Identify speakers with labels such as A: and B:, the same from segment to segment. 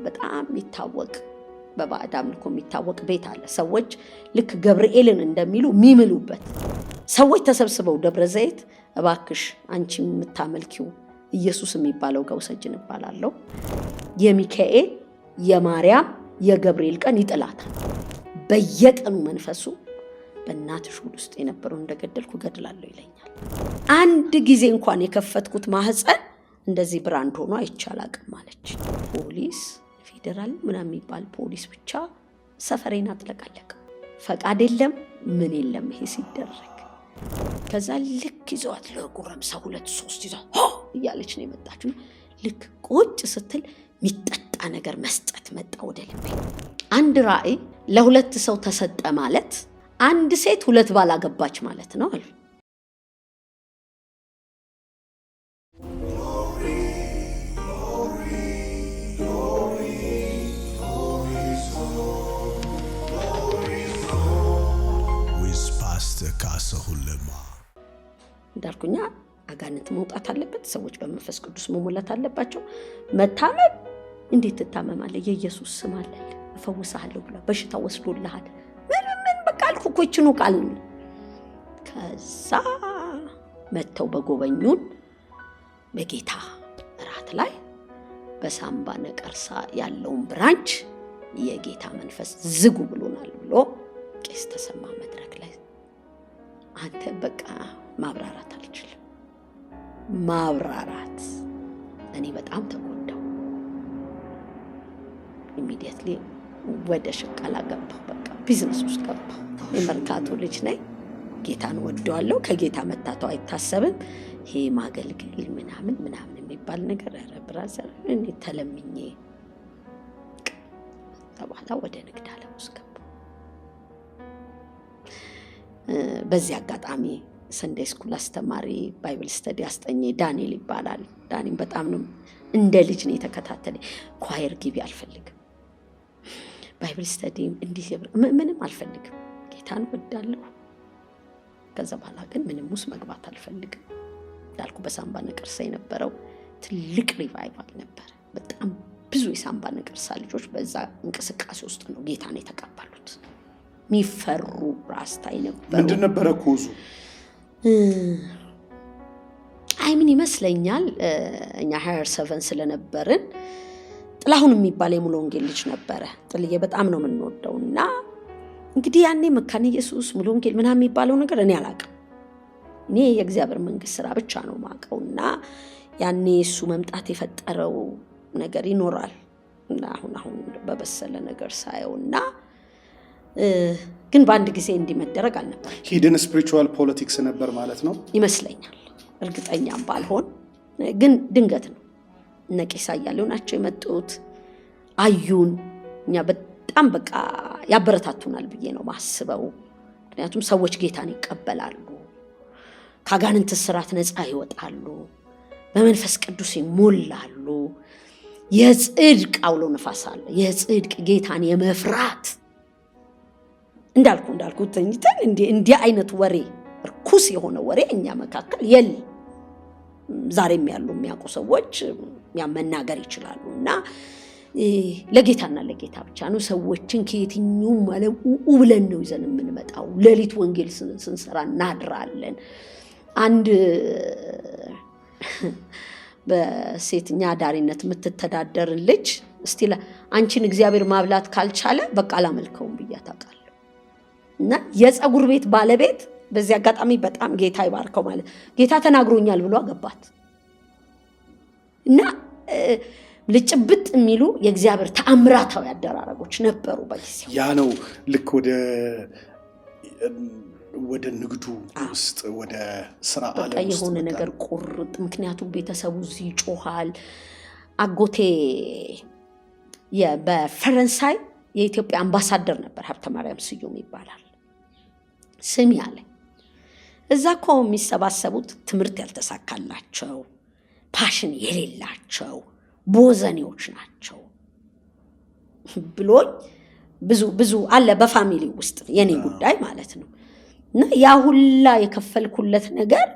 A: በጣም ይታወቅ በባዕድ አምልኮ የሚታወቅ ቤት አለ። ሰዎች ልክ ገብርኤልን እንደሚሉ የሚምሉበት ሰዎች ተሰብስበው ደብረ ዘይት እባክሽ አንቺ የምታመልኪው ኢየሱስ የሚባለው ጋር ውሰጂን እባላለሁ። የሚካኤል የማርያም የገብርኤል ቀን ይጥላታል። በየቀኑ መንፈሱ በእናትሽ ሆድ ውስጥ የነበረው እንደገደልኩ ገድላለሁ ይለኛል። አንድ ጊዜ እንኳን የከፈትኩት ማህፀን እንደዚህ ብራንድ ሆኖ አይቻላቅም ማለች። ፖሊስ ፌደራል ምናምን የሚባል ፖሊስ ብቻ ሰፈሬን አጥለቀለቀ። ፈቃድ የለም ምን የለም ይሄ ሲደረግ። ከዛ ልክ ይዘዋት ለጎረምሳ 2-3 ይዘው እያለች ነው የመጣችው። ልክ ቁጭ ስትል የሚጠጣ ነገር መስጠት መጣ ወደ ልቤ። አንድ ራእይ ለ2 ሰው ተሰጠ ማለት አንድ ሴት 2 ባል አገባች ማለት ነው አሉ። እንዳልኩኛ አጋንንት መውጣት አለበት። ሰዎች በመንፈስ ቅዱስ መሞላት አለባቸው። መታመም እንዴት ትታመማለህ? የኢየሱስ ስም አለ እፈውስሃለሁ ብላ በሽታ ወስዶልሃል። ምን በቃ አልኩ እኮ ይችኑ ቃል ነው። ከዛ መተው በጎበኙን በጌታ እራት ላይ በሳምባ ነቀርሳ ያለውን ብራንች የጌታ መንፈስ ዝጉ ብሎናል ብሎ ቄስ ተሰማ መድረክ ላይ አንተ በቃ ማብራራት አልችልም። ማብራራት እኔ በጣም ተጎዳው። ኢሚዲየትሊ ወደ ሽቀላ ገባሁ። በቃ ቢዝነስ ውስጥ ገባሁ። የመርካቶ ልጅ ነኝ። ጌታን ወደዋለሁ። ከጌታ መታተው አይታሰብም። ይሄ ማገልገል ምናምን የሚባል ነገር ኧረ ብራዘር እኔ ተለምኜ ተባላ ወደ ንግድ ዓለም ውስጥ ገባሁ። በዚህ አጋጣሚ ሰንዴይ ስኩል አስተማሪ ባይብል ስተዲ አስጠኝ ዳንኤል ይባላል። ዳንኤል በጣም ነው እንደ ልጅ ነው የተከታተለ። ኳየር ግቢ አልፈልግም፣ ባይብል ስተዲ እንዲህ ምንም አልፈልግም። ጌታን ወዳለሁ። ከዛ በኋላ ግን ምንም ውስጥ መግባት አልፈልግም። እንዳልኩ በሳምባ ነቀርሳ የነበረው ትልቅ ሪቫይቫል ነበር። በጣም ብዙ የሳምባ ነቀርሳ ልጆች በዛ እንቅስቃሴ ውስጥ ነው ጌታን የተቀበሉት። ሚፈሩ ራስታይ ነበር።
B: ምንድን ነበረ ኮዙ?
A: ምን ይመስለኛል እኛ ሃየር 7 ስለነበርን ጥላሁን የሚባል የሙሉ ወንጌል ልጅ ነበረ። ጥልዬ በጣም ነው የምንወደውና እንግዲህ ያኔ መካነ ኢየሱስ ሙሉ ወንጌል ምናምን የሚባለው ነገር እኔ አላውቅም። እኔ የእግዚአብሔር መንግስት ስራ ብቻ ነው ማቀውና ያኔ እሱ መምጣት የፈጠረው ነገር ይኖራል እና አሁን በበሰለ ነገር ሳየውና ግን በአንድ ጊዜ እንዲመደረግ አልነበር።
B: ሂድን ስፒሪቹዋል ፖለቲክስ ነበር ማለት ነው ይመስለኛል።
A: እርግጠኛም ባልሆን ግን ድንገት ነው። እነ ቄስ አያሌው ናቸው የመጡት። አዩን እኛ በጣም በቃ ያበረታቱናል ብዬ ነው ማስበው። ምክንያቱም ሰዎች ጌታን ይቀበላሉ፣ ከአጋንንት እስራት ነፃ ይወጣሉ፣ በመንፈስ ቅዱስ ይሞላሉ። የጽድቅ አውሎ ነፋስ አለ። የጽድቅ ጌታን የመፍራት እንዳልኩ ተኝተን እንዲህ አይነት ወሬ ርኩስ የሆነ ወሬ እኛ መካከል የለም። ዛሬም ያሉ የሚያውቁ ሰዎች መናገር ይችላሉና ለጌታና ለጌታ ብቻ ነው። ሰዎችን ከየትኛው ማለት ብለን ነው ይዘን የምንመጣው። ሌሊት ወንጌል ስንሰራ እናድራለን። አንድ በሴትኛ ዳሪነት የምትተዳደር ልጅ እስቲ አንቺን እግዚአብሔር ማብላት ካልቻለ በቃ አላመልከውም ብያታውቃለሁ። እና የፀጉር ቤት ባለቤት በዚህ አጋጣሚ በጣም ጌታ ይባርከው ማለት ጌታ ተናግሮኛል ብሎ አገባት። እና ልጭብጥ የሚሉ የእግዚአብሔር ተአምራታዊ አደራረጎች ነበሩ በጊዜው።
B: ያ ነው ልክ ወደ ንግዱ ውስጥ ወደ ስራ ዓለም ውስጥ
A: የሆነ ነገር ቁርጥ። ምክንያቱም ቤተሰቡ እዚህ ይጮሃል። አጎቴ በፈረንሳይ የኢትዮጵያ አምባሳደር ነበር፣ ሀብተ ማርያም ስዩም ይባላል። ስም ያለ እዛ እኮ የሚሰባሰቡት ትምህርት ያልተሳካላቸው ፓሽን የሌላቸው ቦዘኔዎች ናቸው ብሎኝ ብዙ አለ በፋሚሊ ውስጥ የኔ ጉዳይ ማለት ነው። እና ያ ሁላ የከፈልኩለት ነገር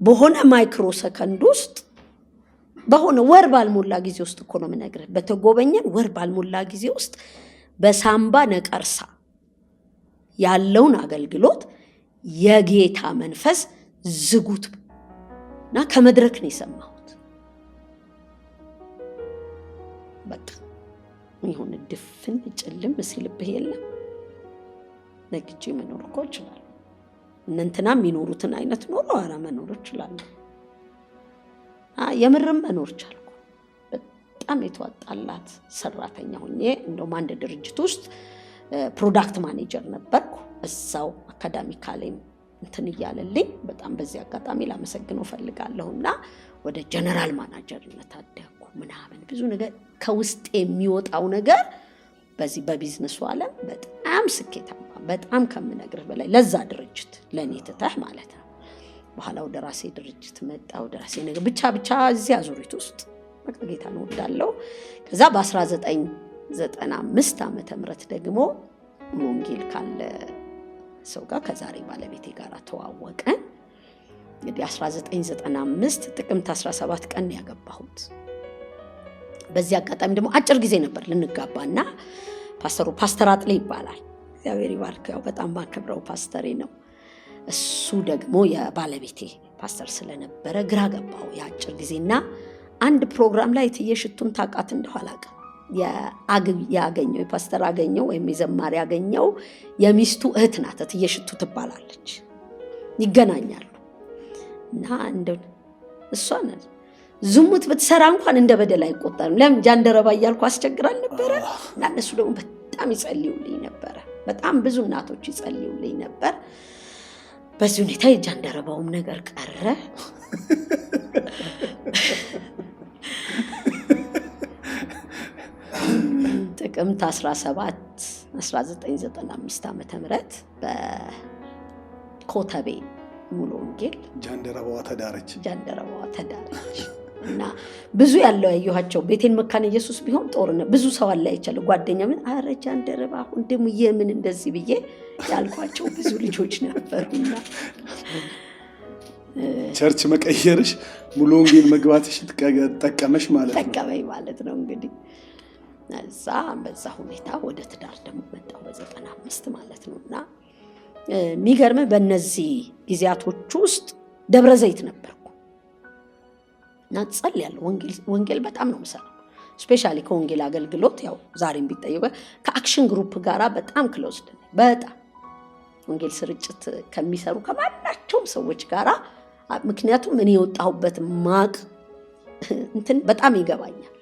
A: በሆነ ማይክሮ ሰከንድ ውስጥ በሆነ ወር ባልሞላ ጊዜ ውስጥ እኮ ነው የምነግርህ። በተጎበኘን ወር ባልሞላ ጊዜ ውስጥ በሳምባ ነቀርሳ ያለውን አገልግሎት የጌታ መንፈስ ዝጉት እና ከመድረክ ነው የሰማሁት። በቃ ይሁን ድፍን ጭልም ሲልብህ የለም ነግጄ መኖር እኮ እችላለሁ። እንትና የሚኖሩትን አይነት ኖሮ ኧረ መኖር እችላለሁ። የምርም መኖር ቻልኩ። በጣም የተዋጣላት ሰራተኛ ሆኜ እንደውም አንድ ድርጅት ውስጥ ፕሮዳክት ማኔጀር ነበርኩ። እዛው አካዳሚካሌም እንትን እያለልኝ በጣም በዚህ አጋጣሚ ላመሰግነው ፈልጋለሁና ወደ ጀነራል ማናጀርነት አደግኩ ምናምን ብዙ ነገር ከውስጥ የሚወጣው ነገር በዚህ በቢዝነሱ ዓለም በጣም ስኬታማ በጣም ከምነግርህ በላይ ለዛ ድርጅት ለኔ ትተህ ማለት ነው። በኋላ ወደ ራሴ ድርጅት መጣ። ወደ ራሴ ነገር ብቻ እዚያ ዙሪት ውስጥ በቃ ጌታን እወዳለሁ። ከዛ በ1995 ዓመተ ምህረት ደግሞ ወንጌል ካለ ሰው ጋር ከዛሬ ባለቤቴ ጋር ተዋወቀን። እንግዲህ 1995 ጥቅምት 17 ቀን ያገባሁት። በዚህ አጋጣሚ ደግሞ አጭር ጊዜ ነበር ልንጋባና ፓስተር አጥሌ ይባላል። እግዚአብሔር ይባርከው። በጣም ማከብረው ፓስተሬ ነው። እሱ ደግሞ የባለቤቴ ፓስተር ስለነበረ ግራ ገባው የአጭር ጊዜና አንድ ፕሮግራም ላይ ትየሽቱን ታውቃት እንደኋላ ያገኘው የፓስተር አገኘው ወይም የዘማሪ አገኘው የሚስቱ እህት ናት። ትየሽቱ ትባላለች። ይገናኛሉ እና እንደው እሷ ነች ዝሙት ብትሰራ እንኳን እንደ በደል አይቆጠርም። ለምን ጃንደረባ እያልኩ አስቸግራል ነበረ እና እነሱ ደግሞ በጣም ይጸልዩልኝ ነበረ። በጣም ብዙ እናቶች ይጸልዩልኝ ነበር። በዚህ ሁኔታ የጃንደረባውም ነገር ቀረ። ጥቅምት 17 1995 ዓመተ ምህረት በኮተቤ ሙሉ ወንጌል ጃንደረባዋ ተዳረች እና ብዙ ያለው ያየኋቸው ቤቴን መካነ ኢየሱስ ቢሆን ጦርነት ብዙ ሰው አለ አይቻለሁ። ጓደኛ ምን አረ ጃንደረባ አሁን ደግሞ የምን እንደዚህ ብዬ ያልኳቸው ብዙ ልጆች ነበሩና
B: ቸርች መቀየርሽ ሙሉ ወንጌል መግባትሽ ተጠቀመሽ ማለት ነው
A: እንግዲህ በዛ ሁኔታ ወደ ትዳር ደግሞ መጣው በ95 ማለት ነውና የሚገርም በእነዚህ ጊዜያቶች ውስጥ ደብረ ዘይት ነበርኩ እና ጸልያለሁ። ወንጌል በጣም ነው የምሰራው። ስፔሻሊ ከወንጌል አገልግሎት ያው ዛሬም ቢጠየቅ ከአክሽን ግሩፕ ጋራ በጣም ክሎዝድ ነኝ። በጣም ወንጌል ስርጭት ከሚሰሩ ከማናቸውም ሰዎች ጋራ ምክንያቱም እኔ የወጣሁበት ማቅ እንትን በጣም ይገባኛል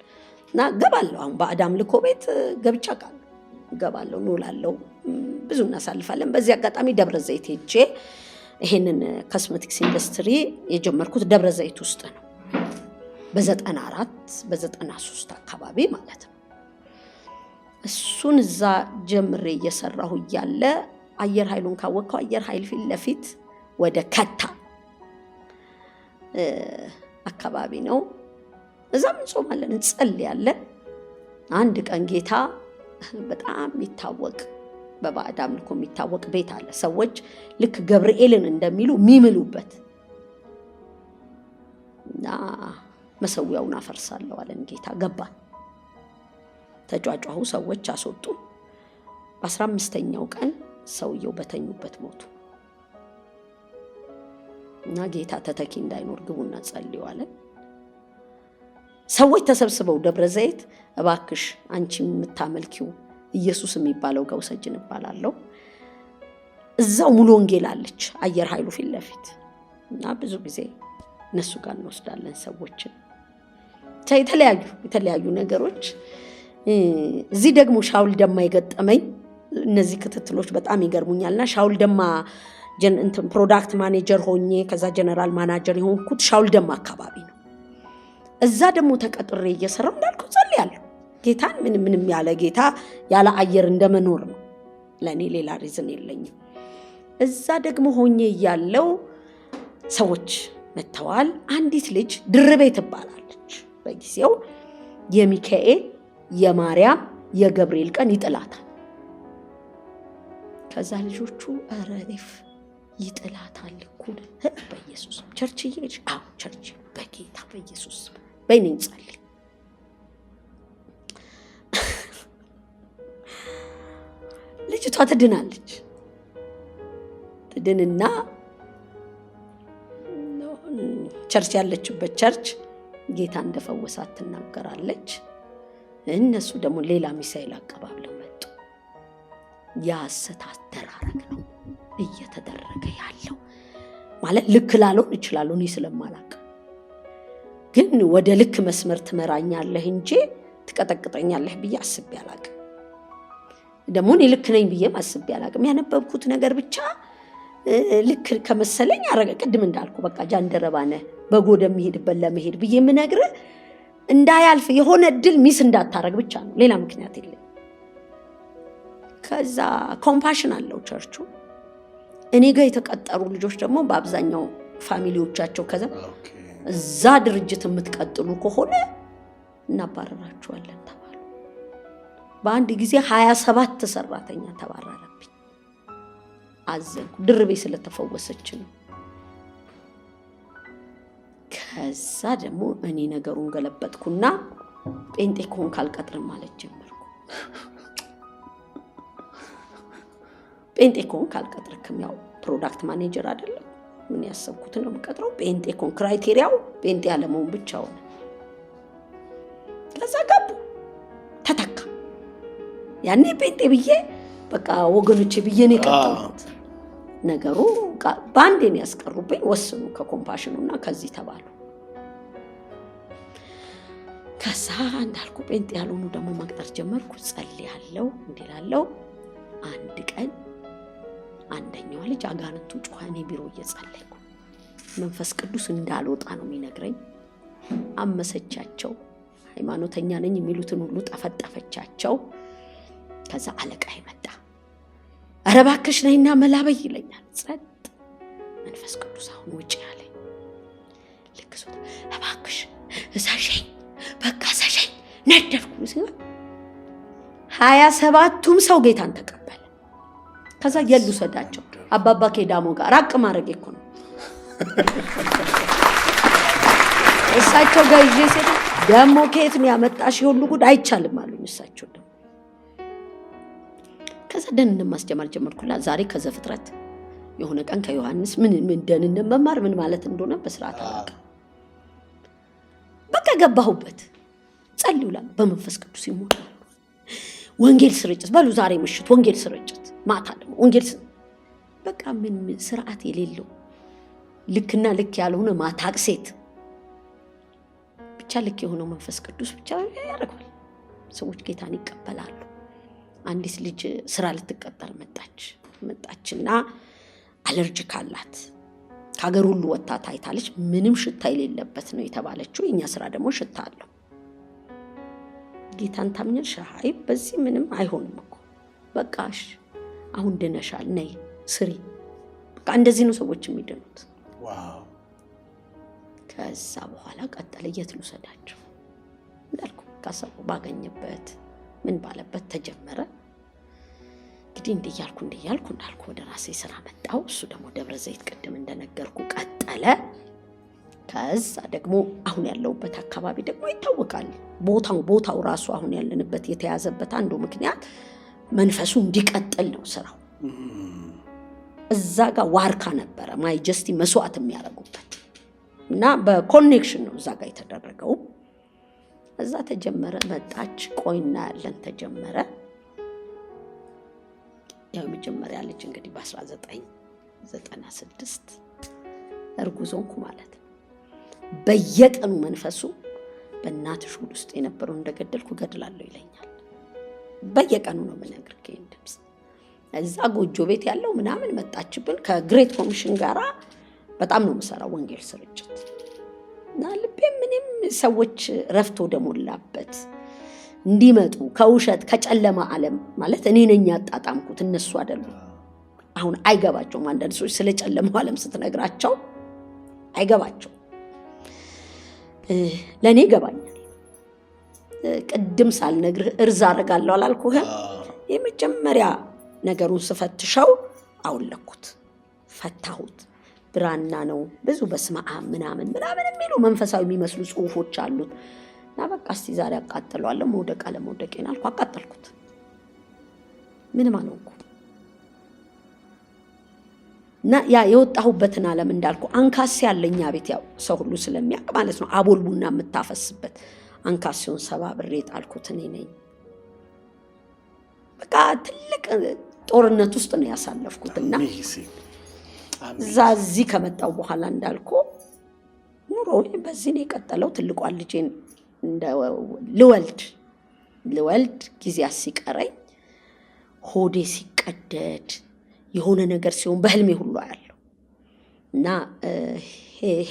A: እና ገባለሁ። አሁን በአዳም ልኮ ቤት ገብቻ ቃል ገባለሁ ኖላለሁ ብዙ እናሳልፋለን። በዚህ አጋጣሚ ደብረ ዘይት ሄጄ ይሄንን ኮስሜቲክስ ኢንዱስትሪ የጀመርኩት ደብረ ዘይት ውስጥ ነው። በ93 አካባቢ ማለት ነው። እሱን እዛ ጀምሬ እየሰራሁ እያለ አየር ኃይሉን ካወቀው አየር ኃይል ፊት ለፊት ወደ ከታ አካባቢ ነው። እዛም እንጾማለን እንጸልያለን። አንድ ቀን ጌታ በጣም የሚታወቅ በባዕድ አምልኮ የሚታወቅ ቤት አለ። ሰዎች ልክ ገብርኤልን እንደሚሉ የሚምሉበት እና መሰዊያውን አፈርሳለሁ አለን ጌታ። ገባን፣ ተጫጫሁ፣ ሰዎች አስወጡ። በ15ኛው ቀን ሰውየው በተኙበት ሞቱ እና ጌታ ተተኪ እንዳይኖር ግቡና ጸልዩ አለን። ሰዎች ተሰብስበው ደብረ ዘይት እባክሽ አንቺ የምታመልኪው ኢየሱስ የሚባለው ጋር ውሰጂን እባላለሁ። እዛው ሙሉ ወንጌል አለች አየር ኃይሉ ፊት ለፊት እና ብዙ ጊዜ እነሱ ጋር እንወስዳለን ሰዎችን። የተለያዩ ነገሮች። እዚህ ደግሞ ሻውል ደማ የገጠመኝ እነዚህ ክትትሎች በጣም ይገርሙኛልና ሻውል ደማ ፕሮዳክት ማኔጀር ሆኜ ከዛ ጀነራል ማናጀር የሆንኩት ሻውል ደማ አካባቢ ነው። እዛ ደግሞ ተቀጥሬ እየሰራሁ እንዳልኩ ጸልያለሁ ጌታን። ምንም ያለ ጌታ ያለ አየር እንደመኖር ነው። ለኔ ሌላ ሪዝን የለኝም። እዛ ደግሞ ሆኜ ያለው ሰዎች መተዋል። አንዲት ልጅ ድርቤ ትባላለች። በጊዜው የሚካኤል የማርያም የገብርኤል ቀን ይጥላታል። ከዛ ልጆቹ አረፍ ይጥላታል እኮ በኢየሱስ ቸርች ይሄድ። አዎ ቸርች በጌታ በኢየሱስ በይነኝ ጸልይ። ልጅቷ ትድናለች። ትድንና ቸርች ያለችበት ቸርች ጌታ እንደፈወሳት ትናገራለች። እነሱ ደግሞ ሌላ ሚሳኤል አቀባብለው መጡ። የሐሰት አተራረግ ነው እየተደረገ ያለው። ማለት ልክ ላልሆን እችላለሁ እኔ ስለማላውቅ፣ ግን ወደ ልክ መስመር ትመራኛለህ እንጂ ትቀጠቅጠኛለህ ብዬ አስቤ አላውቅም። ደግሞ እኔ ልክ ነኝ ብዬም አስቤ አላውቅም። ያነበብኩት ነገር ብቻ ልክ ከመሰለኝ አረገ። ቅድም እንዳልኩ በቃ ጃንደረባ ነህ በጎደ የሚሄድበት ለመሄድ ብዬ የምነግርህ እንዳያልፍ የሆነ እድል ሚስ እንዳታረግ ብቻ ነው። ሌላ ምክንያት የለም። ከዛ ኮምፓሽን አለው ቸርቹ። እኔ ጋር የተቀጠሩ ልጆች ደግሞ በአብዛኛው ፋሚሊዎቻቸው ከዛ እዛ ድርጅት የምትቀጥሉ ከሆነ እናባረራችኋለን ተባሉ። በአንድ ጊዜ 27 ሰራተኛ ተባረረብኝ። አዘንኩ። ድርቤ ስለተፈወሰች ነው። ከዛ ደግሞ እኔ ነገሩን ገለበጥኩና ጴንጤ ከሆንክ አልቀጥርም ማለት ጀመርኩ። ጴንጤ ከሆንክ አልቀጥርክም፣ ያው ፕሮዳክት ማኔጀር አይደለም ምን ያሰብኩትን ነው የምቀጥረው። ጴንጤ ከሆንክ ክራይቴሪያው ጴንጤ ያለመሆን ብቻ ሆነ። ከዛ ገቡ ተተካ። ያኔ ጴንጤ ብዬ በቃ ወገኖቼ ብዬ ነው የቀጠልኩት። ነገሩ በአንዴ ነው ያስቀሩብኝ። ወስኑ ከኮምፓሽኑና ከዚህ ተባሉ። ከዛ እንዳልኩ ጴንጤ ያልሆኑ ደግሞ መቅጠር ጀመርኩ። ጸልያለሁ እንዲላለው አንድ ቀን አንደኛዋ ልጅ አጋንንቱ ጮኸ። እኔ ቢሮ እየጸለይኩ መንፈስ ቅዱስ እንዳልወጣ ነው የሚነግረኝ። አመሰቻቸው። ሃይማኖተኛ ነኝ የሚሉትን ሁሉ ጠፈጠፈቻቸው። ከዛ አለቃዬ መጣ። ኧረ እባክሽ ነይና መላበይ ይለኛል። ጸጥ። መንፈስ ቅዱስ አሁን ውጭ ያለኝ ልክ ሶት እባክሽ እሳሸኝ፣ በቃ እሳሸኝ ነደፍኩ። 27ቱም ሰው ጌታን ተቀበለ። ከዛ የሉ ሰዳቸው አባባ ከዳሞ ጋር ራቅ ማድረግ እኮ ነው። እሳቸው ጋር ይዤ ሲሄድ ደግሞ ከየት ነው ያመጣሽ ሁሉ ጉድ አይቻልም አሉኝ። እሳቸው ደግሞ ከዛ ደህንነት ማስጀመር ጀመርኩላ። ዛሬ ከዘፍጥረት የሆነ ቀን ከዮሐንስ ምን ደህንነት መማር ምን ማለት እንደሆነ በስርዓት አላውቅም። በቃ ገባሁበት። ጸልዩላ በመንፈስ ቅዱስ ይሞላሉ። ወንጌል ስርጭት በሉ ዛሬ ምሽት ወንጌል ስርጭት፣ ማታ ደግሞ ወንጌል በቃ ምን ስርዓት የሌለው ልክና ልክ ያልሆነ ማታቅሴት ብቻ ልክ የሆነው መንፈስ ቅዱስ ብቻ ያደርጋል። ሰዎች ጌታን ይቀበላሉ። አንዲት ልጅ ስራ ልትቀጠር መጣችና አለርጂክ አላት። ከሀገር ሁሉ ወጣ ታይታለች። ምንም ሽታ የሌለበት ነው የተባለችው። የኛ ስራ ደግሞ ሽታ አለው። ጌታን ታምኛለሽ? አይ በዚህ ምንም አይሆንም እኮ በቃሽ፣ አሁን ድነሻል፣ ነይ ስሪ። በቃ እንደዚህ ነው ሰዎች የሚድኑት።
B: ዋው!
A: ከዛ በኋላ ቀጠለ። የት ልውሰዳቸው እንዳልኩ ካሰቡ ባገኘበት ምን ባለበት ተጀመረ። እንግዲህ እንዲያልኩ እንዳልኩ ወደ ራሴ ስራ መጣው። እሱ ደግሞ ደብረ ዘይት ቅድም እንደነገርኩ ቀጠለ። ከዛ ደግሞ አሁን ያለውበት አካባቢ ደግሞ ይታወቃል። ቦታው ራሱ አሁን ያለንበት የተያዘበት አንዱ ምክንያት መንፈሱ እንዲቀጥል ነው ስራው። እዛ ጋር ዋርካ ነበረ ማይጀስቲ መስዋዕት የሚያደርጉበት እና በኮኔክሽን ነው እዛ ጋር የተደረገው። እዛ ተጀመረ። መጣች። ቆይና ያለን ተጀመረ። ያው መጀመሪያ ልጅ እንግዲህ በ1996 እርጉዞንኩ ማለት ነው። በየቀኑ መንፈሱ በእናትሽ ሆድ ውስጥ የነበረው እንደገደልኩ ገድላለሁ ይለኛል። በየቀኑ ነው የምነግርህ ይሄን ድምፅ። እዛ ጎጆ ቤት ያለው ምናምን መጣችብን። ከግሬት ኮሚሽን ጋራ በጣም ነው የምሰራው ወንጌል ስርጭት እና ልቤ ምንም ሰዎች ረፍቶ ደሞላበት እንዲመጡ ከውሸት ከጨለማ ዓለም ማለት እኔ ነኝ ያጣጣምኩት እነሱ አይደሉም። አሁን አይገባቸውም። አንዳንድ ሰዎች ስለ ጨለማው ዓለም ስትነግራቸው አይገባቸው። ለእኔ ይገባኛል። ቅድም ሳልነግርህ እርዝ አደርጋለሁ አላልኩህ? የመጀመሪያ ነገሩን ስፈትሸው አውለኩት፣ ፈታሁት። ብራና ነው ብዙ በስመ አብ ምናምን የሚሉ መንፈሳዊ የሚመስሉ ጽሁፎች አሉት እና በቃ እስቲ ዛሬ አቃጥለዋለሁ መውደቅ አለመውደቄን አልኩ አቃጠልኩት ምንም አልሆንኩም እና ያ የወጣሁበትን ዓለም እንዳልኩ አንካሴ ያለኛ ቤት ያው ሰው ሁሉ ስለሚያውቅ ማለት ነው አቦል ቡና የምታፈስበት አንካሴውን ሰባብሬ ጣልኩት እኔ ነኝ በቃ ትልቅ ጦርነት ውስጥ ነው ያሳለፍኩትና ዛዚ ከመጣው በኋላ እንዳልኩ ኑሮ በዚህ ነው የቀጠለው ትልቋን ልጄን ልወልድ ጊዜ ሲቀረኝ ሆዴ ሲቀደድ የሆነ ነገር ሲሆን በህልሜ ሁሉ አያለሁ እና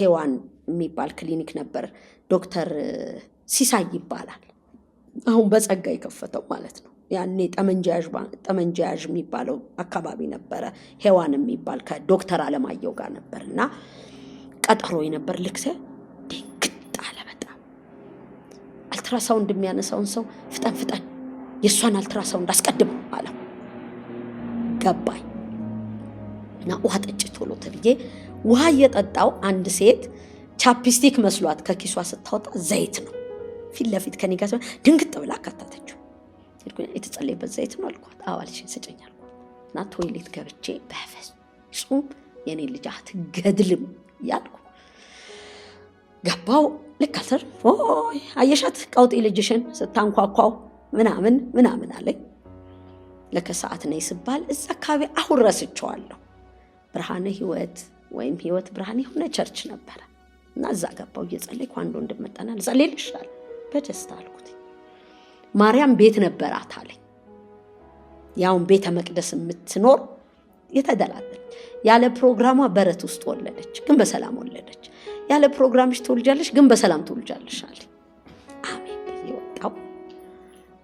A: ሄዋን የሚባል ክሊኒክ ነበር ዶክተር ሲሳይ ይባላል አሁን በጸጋ የከፈተው ማለት ነው ያኔ ጠመንጃያዥ የሚባለው አካባቢ ነበረ ሄዋን የሚባል ከዶክተር አለማየሁ ጋር ነበርና ቀጠሮ የነበር ልክሰ ድንግጥ አለ በጣም አልትራሳውንድ የሚያነሳውን ሰው ፍጠን የሷን አልትራሳውንድ አስቀድም አለ ገባኝ እና ውሃ ጠጭ ቶሎ ተብዬ ውሃ እየጠጣው አንድ ሴት ቻፕስቲክ መስሏት ከኪሷ ስታወጣ ዘይት ነው ፊት ለፊት ከኔ ጋር ድንግጥ ብላ አካታተችው የተጸለየበት ዘይት ነው አልኳት አዋልሽን ስጨኝ አልኳት እና ቶይሌት ገብቼ በፍጹም የኔ ልጅ አትገድልም ያልኩ ገባው ለካተር ኦይ አየሻት ቀውጤ ልጅሽን ስታንኳኳው ምናምን አለኝ ለከሰዓት ነው ይስባል እዛ አካባቢ አሁን ረስቸዋለሁ ብርሃነ ህይወት ወይም ህይወት ብርሃን የሆነ ቸርች ነበር እና እዛ ገባው እየጸለይኩ አንድ ወንድም መጣና ልጸልይልሻል በደስታ አልኩት ማርያም ቤት ነበራት አለኝ ያውን ቤተ መቅደስ የምትኖር የተደላደለ ያለ ፕሮግራሟ በረት ውስጥ ወለደች ግን በሰላም ወለደች ያለ ፕሮግራምሽ ትወልጃለሽ ግን በሰላም ትወልጃለሽ አለኝ አሜን ይወጣው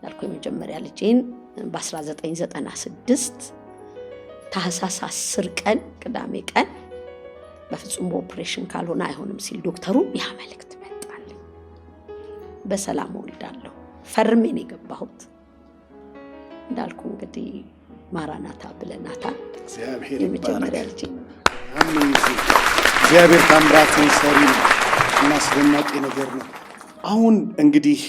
A: ያልኩ የመጀመሪያ ልጄን በ1996 ታህሳስ 10 ቀን ቅዳሜ ቀን በፍጹም በኦፕሬሽን ካልሆነ አይሆንም ሲል ዶክተሩ ያ መልእክት መጣልኝ በሰላም ወልዳለሁ ፈርሜ ነው የገባሁት እንዳልኩ እንግዲህ ማራናታ ብለናታ
B: እግዚአብሔር
A: የመጀመሪያ ልጅ
B: እግዚአብሔር ታምራትን ሰሪ እና አስደናቂ ነገር ነው አሁን እንግዲህ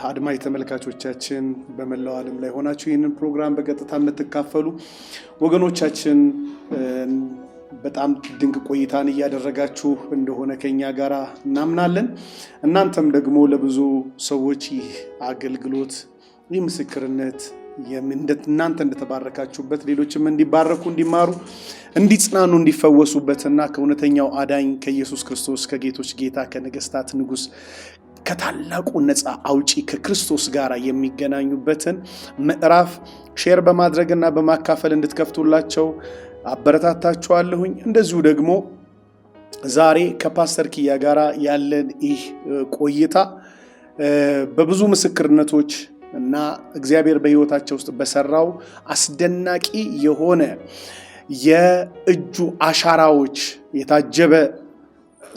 B: አድማጭ ተመልካቾቻችን በመላው ዓለም ላይ ሆናችሁ ይህንን ፕሮግራም በቀጥታ የምትካፈሉ ወገኖቻችን በጣም ድንቅ ቆይታን እያደረጋችሁ እንደሆነ ከኛ ጋር እናምናለን እናንተም ደግሞ ለብዙ ሰዎች ይህ አገልግሎት ይህ ምስክርነት እናንተ እንደተባረካችሁበት ሌሎችም እንዲባረኩ እንዲማሩ እንዲጽናኑ እንዲፈወሱበትና ከእውነተኛው አዳኝ ከኢየሱስ ክርስቶስ ከጌቶች ጌታ ከነገስታት ንጉስ ከታላቁ ነፃ አውጪ ከክርስቶስ ጋር የሚገናኙበትን ምዕራፍ ሼር በማድረግና በማካፈል እንድትከፍቱላቸው አበረታታችኋለሁኝ እንደዚሁ ደግሞ ዛሬ ከፓስተር ኪያ ጋር ያለን ይህ ቆይታ በብዙ ምስክርነቶች እና እግዚአብሔር በህይወታቸው ውስጥ በሰራው አስደናቂ የሆነ የእጁ አሻራዎች የታጀበ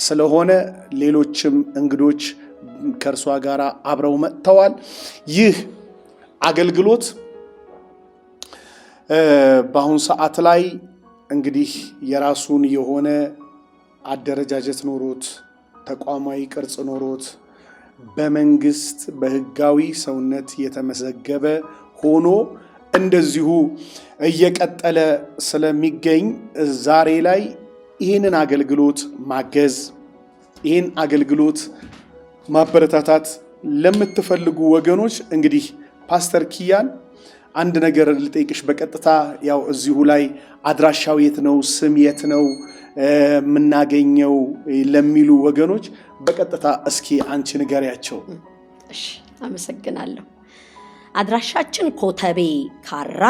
B: ስለሆነ ሌሎችም እንግዶች ከርሷ ጋር አብረው መጥተዋል ይህ አገልግሎት በአሁን ሰዓት ላይ እንግዲህ የራሱን የሆነ አደረጃጀት ኖሮት ተቋማዊ ቅርጽ ኖሮት በመንግስት በህጋዊ ሰውነት የተመዘገበ ሆኖ እንደዚሁ እየቀጠለ ስለሚገኝ ዛሬ ላይ ይህንን አገልግሎት ማገዝ ይህን አገልግሎት ማበረታታት ለምትፈልጉ ወገኖች እንግዲህ ፓስተር ኪያን አንድ ነገር ልጠይቅሽ በቀጥታ ያው እዚሁ ላይ አድራሻው የት ነው ስም የት ነው ምናገኘው ለሚሉ ወገኖች በቀጥታ እስኪ አንቺ ንገሪያቸው
A: እሺ አመሰግናለሁ አድራሻችን ኮተቤ ካራ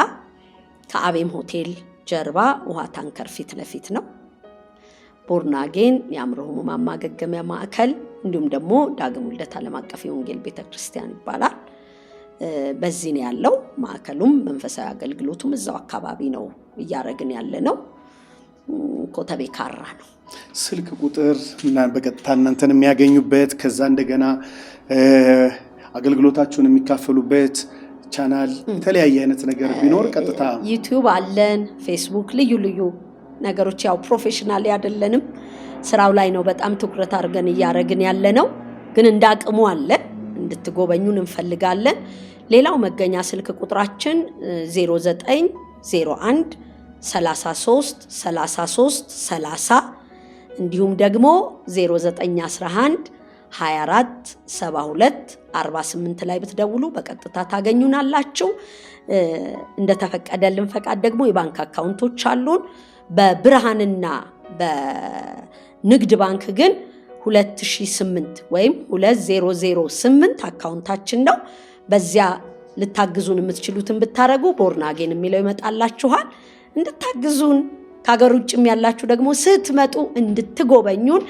A: ከአቤም ሆቴል ጀርባ ውሃ ታንከር ፊት ለፊት ነው ቦርናጌን የአእምሮ ህሙማን ማገገሚያ ማዕከል እንዲሁም ደግሞ ዳግም ውልደት ዓለም አቀፍ የወንጌል ቤተክርስቲያን ይባላል በዚህ ነው ያለው ማዕከሉም መንፈሳዊ አገልግሎቱም እዛው አካባቢ ነው እያረግን ያለ ነው ኮተቤ ካራ ነው
B: ስልክ ቁጥር እና በቀጥታ እናንተን የሚያገኙበት ከዛ እንደገና አገልግሎታችሁን የሚካፈሉበት ቻናል የተለያየ አይነት ነገር ቢኖር ቀጥታ
A: ዩቲዩብ አለን ፌስቡክ ልዩ ነገሮች ያው ፕሮፌሽናል አይደለንም ስራው ላይ ነው በጣም ትኩረት አድርገን እያረግን ያለነው ግን እንዳቅሙ አለ እንድትጎበኙን እንፈልጋለን ሌላው መገኛ ስልክ ቁጥራችን 0901 33 33 30 እንዲሁም ደግሞ 0911 24 72 48 ላይ ብትደውሉ በቀጥታ ታገኙናላችሁ እንደተፈቀደልን ፈቃድ ደግሞ የባንክ አካውንቶች አሉን በብርሃንና በንግድ ባንክ ግን 2008 ወይም 2008 አካውንታችን ነው በዚያ ልታግዙን የምትችሉትን ብታረጉ ቦርናጌን የሚለው ይመጣላችኋል እንድታግዙን ከሀገር ውጭም ያላችሁ ደግሞ ስትመጡ እንድትጎበኙን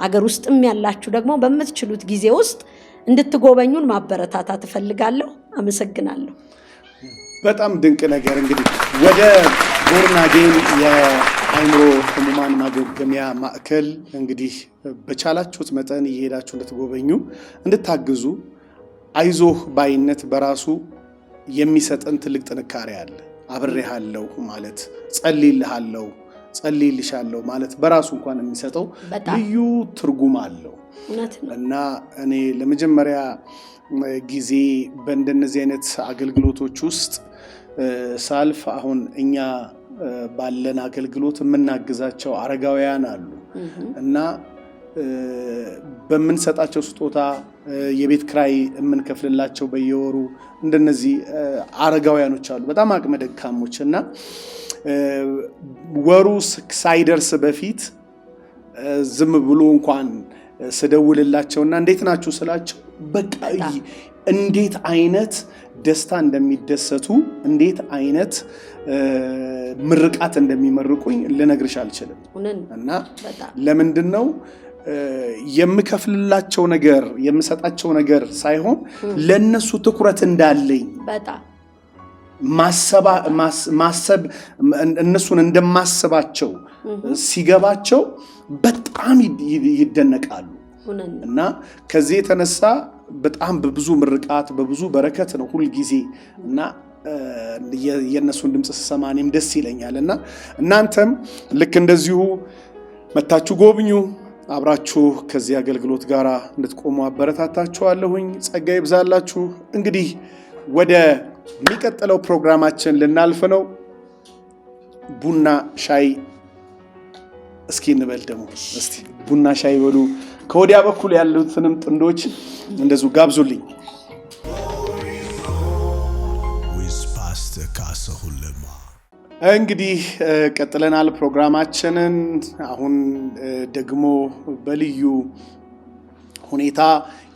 A: አገር ውስጥም ያላችሁ ደግሞ በምትችሉት ጊዜ ውስጥ እንድትጎበኙን ማበረታታት እፈልጋለሁ አመሰግናለሁ
B: በጣም ድንቅ ነገር እንግዲህ ወደ ቦርናጌን የአይምሮ ህሙማን ማገገሚያ ማዕከል እንግዲህ በቻላችሁት መጠን እየሄዳችሁ እንድትጎበኙ እንድታግዙ አይዞህ ባይነት በራሱ የሚሰጠን ትልቅ ጥንካሬ አለ አብሬሃለሁ ማለት ጸልይልሻለሁ ማለት በራሱ እንኳን የሚሰጠው ልዩ ትርጉም አለው እና እኔ ለመጀመሪያ ጊዜ በእንደነዚህ አይነት አገልግሎቶች ውስጥ ሳልፍ አሁን እኛ ባለን አገልግሎት የምናግዛቸው አረጋውያን አሉ እና በመንሰጣቸው ስጦታ የቤት ክራይ የምንከፍልላቸው በየወሩ እንደነዚህ አረጋውያኖች አሉ በጣም አቅመ ደካሞችና ወሩ ሳይደርስ በፊት ዝም ብሎ እንኳን ስደውልላቸውና እንዴት ናችሁ ስላቸው በቃ እንዴት አይነት ደስታ እንደሚደሰቱ እንዴት አይነት ምርቃት እንደሚመርቁኝ ልነግርሽ አልችልም እና ለምንድነው የምከፍልላቸው ነገር የምሰጣቸው ነገር ሳይሆን ለነሱ ትኩረት እንዳለኝ በጣም ማሰብ እነሱን እንደማስባቸው ሲገባቸው በጣም ይደነቃሉ እና ከዚህ የተነሳ በጣም በብዙ ምርቃት በብዙ በረከት ነው ሁሉ ጊዜ እና የነሱን ድምጽ ሰማኔም ደስ ይለኛልና እናንተም ልክ እንደዚሁ መታችሁ ጎብኙ አብራችሁ ከዚህ አገልግሎት ጋር እንድትቆሙ አበረታታችኋለሁኝ ጸጋ ይብዛላችሁ እንግዲህ ወደ የሚቀጥለው ፕሮግራማችን ልናልፍ ነው ቡና ሻይ እስኪ እንበል ደግሞ እስቲ ቡና ሻይ በሉ ከወዲያ በኩል ያሉትንም ጥንዶች እንደዚሁ ጋብዙልኝ እንግዲህ ቀጥለናል ፕሮግራማችንን አሁን ደግሞ በልዩ ሁኔታ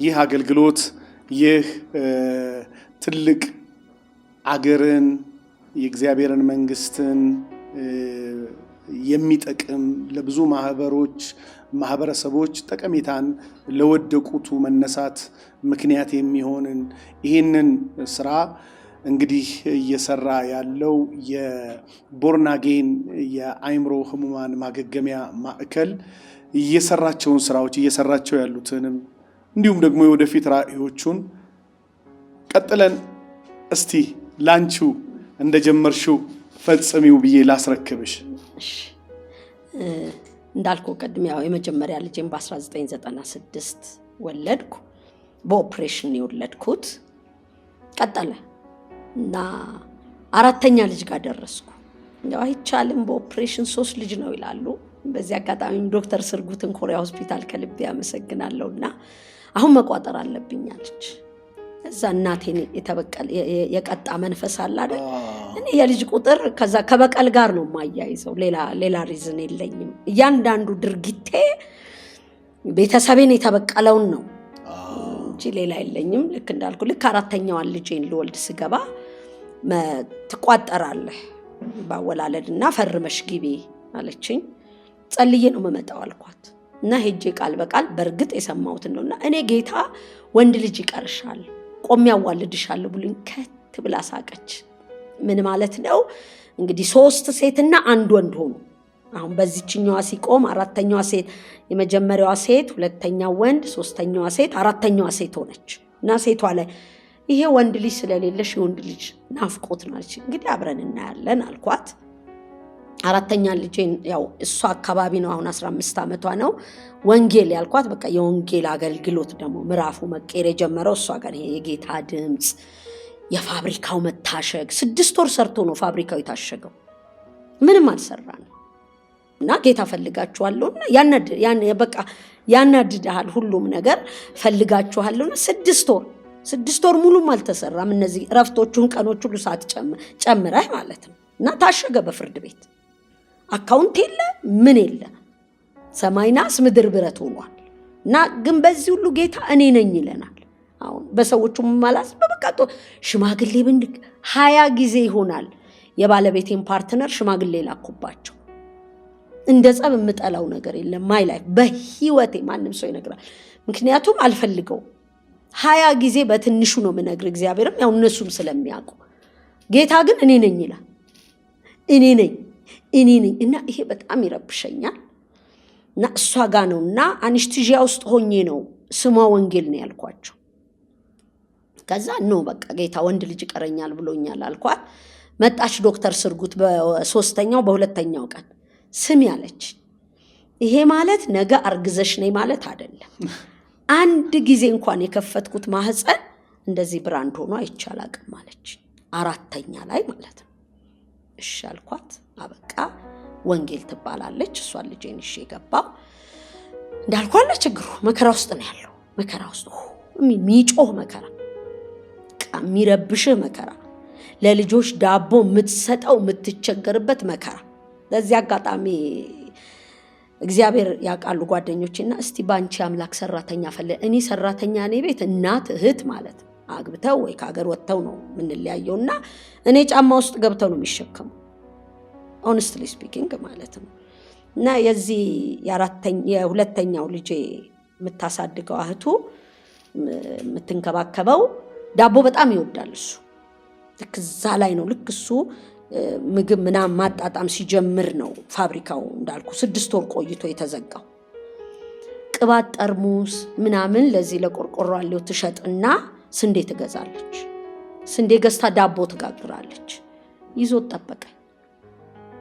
B: ይህ አገልግሎት ይህ ትልቅ አገርን የእግዚአብሔርን መንግስትን የሚጠቅም ለብዙ ማህበረሰቦች ጠቀሜታን ለወደቁቱ መነሳት ምክንያት የሚሆንን ይህንን ስራ እንግዲህ እየሰራ ያለው የቦርናጌን የአይምሮ ህሙማን ማገገሚያ ማዕከል እየሰራቸውን ስራዎች እየሰራቸው ያሉትንም እንዲሁም ደግሞ የወደፊት ራእዮቹን ቀጥለን እስቲ ላንቺው እንደጀመርሽው ፈጽሚው ብዬ ላስረክብሽ
A: እንዳልኩ ቀድም ያው የመጀመሪያ ልጄን በ1996 ወለድኩ በኦፕሬሽን የወለድኩት ቀጠለ እና አራተኛ ልጅ ጋር ደረስኩ ያው አይቻልም በኦፕሬሽን 3 ልጅ ነው ይላሉ በዚህ አጋጣሚ ዶክተር ስርጉትን ኮሪያ ሆስፒታል ከልብ ያመሰግናለሁና አሁን መቋጠር አለብኝ አለች እዛ እናቴን የተበቀለ የቀጣ መንፈስ አለ አይደል እኔ የልጅ ቁጥር ከዛ ከበቀል ጋር ነው ማያይዘው ሌላ ሪዝን የለኝም እያንዳንዱ ድርጊቴ ቤተሰቤን የተበቀለውን ነው እንጂ ሌላ የለኝም ልክ እንዳልኩ ልክ አራተኛዋን ልጄን ልወልድ ስገባ ትቋጠራለህ ባወላለድና ፈርመሽ ግቢ አለችኝ ጸልዬ ነው መመጣው አልኳት እና ሄጄ ቃል በቃል በርግጥ የሰማሁት ነውና እኔ ጌታ ወንድ ልጅ ይቀርሻል ቆም ያዋልድሻል ብሉኝ ከት ብላ ሳቀች ምን ማለት ነው እንግዲህ 3 ሴትና 1 ወንድ ሆኑ አሁን በዚህኛዋ ሲቆም አራተኛዋ ሴት የመጀመሪያዋ ሴት ሁለተኛው ወንድ ሶስተኛዋ ሴት አራተኛዋ ሴት ሆነች እና ሴቷ ላይ ይሄ ወንድ ልጅ ስለሌለሽ ወንድ ልጅ ናፍቆት ናች እንግዲህ አብረን እናያለን አልኳት አራተኛ ልጄን ያው እሷ አካባቢ ነው አሁን 15 ዓመቷ ነው ወንጌል ያልኳት በቃ የወንጌል አገልግሎት ደግሞ ምዕራፉ መቀየር የጀመረው እሷ ጋር የጌታ ድምጽ የፋብሪካው መታሸግ 6 ወር ሰርቶ ነው ፋብሪካው የታሸገው ምንም አልሰራንም እና ጌታ ፈልጋችኋለሁና በቃ ያናድዳል ሁሉም ነገር ፈልጋችኋለሁና 6 ወር ሙሉም አልተሰራም እነዚህ ረፍቶቹን ቀኖች ሁሉ ሰዓት ጨምረህ ማለት ነው እና ታሸገ በፍርድ ቤት አካውንት የለ ምን የለ ሰማይናስ ምድር ብረት ሆኗል እና ግን በዚህ ሁሉ ጌታ እኔ ነኝ ይለናል አሁን በሰዎቹ ማላስ በበቃቶ ሽማግሌ ብንድቅ 20 ጊዜ ይሆናል የባለቤቴን ፓርትነር ሽማግሌ ላኩባቸው እንደ ጸብ የምጠላው ነገር የለም ማይ ላይፍ በህይወቴ ማንም ሰው ይነግራል ምክንያቱም አልፈልገው 20 ጊዜ በትንሹ ነው ምነግር እግዚአብሔርም ያው እነሱም ስለሚያውቁ ጌታ ግን እኔ ነኝ ይላል እኔ ነኝ እና ይሄ በጣም ይረብሸኛል እና እሷ ጋር ነውና አንስቲጂያ ውስጥ ሆኜ ነው ስሟ ወንጌል ነው ያልኳቸው ከዛ ነው በቃ ጌታ ወንድ ልጅ ቀረኛል ብሎኛል አልኳት መጣች ዶክተር ስርጉት በ3ኛው በ2ኛው ቀን ስም ያለች ይሄ ማለት ነገ አርግዘሽ ነኝ ማለት አይደለም አንድ ጊዜ እንኳን የከፈትኩት ማህፀን እንደዚህ ብራንድ ሆኖ አይቻላል ማለች 4ኛ ላይ ማለት ነው እሺ አልኳት አበቃ ወንጌል ትባላለች እሷ ልጄን እሺ ገባው እንዳልኳለ ችግሩ መከራ ውስጥ ነው ያለው መከራ ውስጥ የሚጮህ መከራ የሚረብሽህ መከራ ለልጆች ዳቦ የምትሰጠው የምትቸገርበት መከራ ለዚህ አጋጣሚ እግዚአብሔር ያቃሉ ጓደኞችና እስቲ ባንቺ አምላክ ሰራተኛ እኔ ሰራተኛ ነኝ ቤት እናት እህት ማለት አግብተው ወይ ከሀገር ወጥተው ነው ምንለያየውና እኔ ጫማ ውስጥ ገብተው ነው የሚሸከሙ honestly speaking ማለት ነው እና የዚህ የሁለተኛው ልጄ የምታሳድገው እህቱ የምትንከባከበው ዳቦ በጣም ይወዳል እሱ ልክ እዛ ላይ ነው ልክ እሱ ምግብ ምናምን ማጣጣም ሲጀምር ነው ፋብሪካው እንዳልኩ 6 ወር ቆይቶ የተዘጋው ቅባት ጠርሙስ ምናምን ለዚህ ለቆርቆሮ አለው ትሸጥና ስንዴ ትገዛለች ስንዴ ገዝታ ዳቦ ትጋግራለች ይዞ ተጠበቀ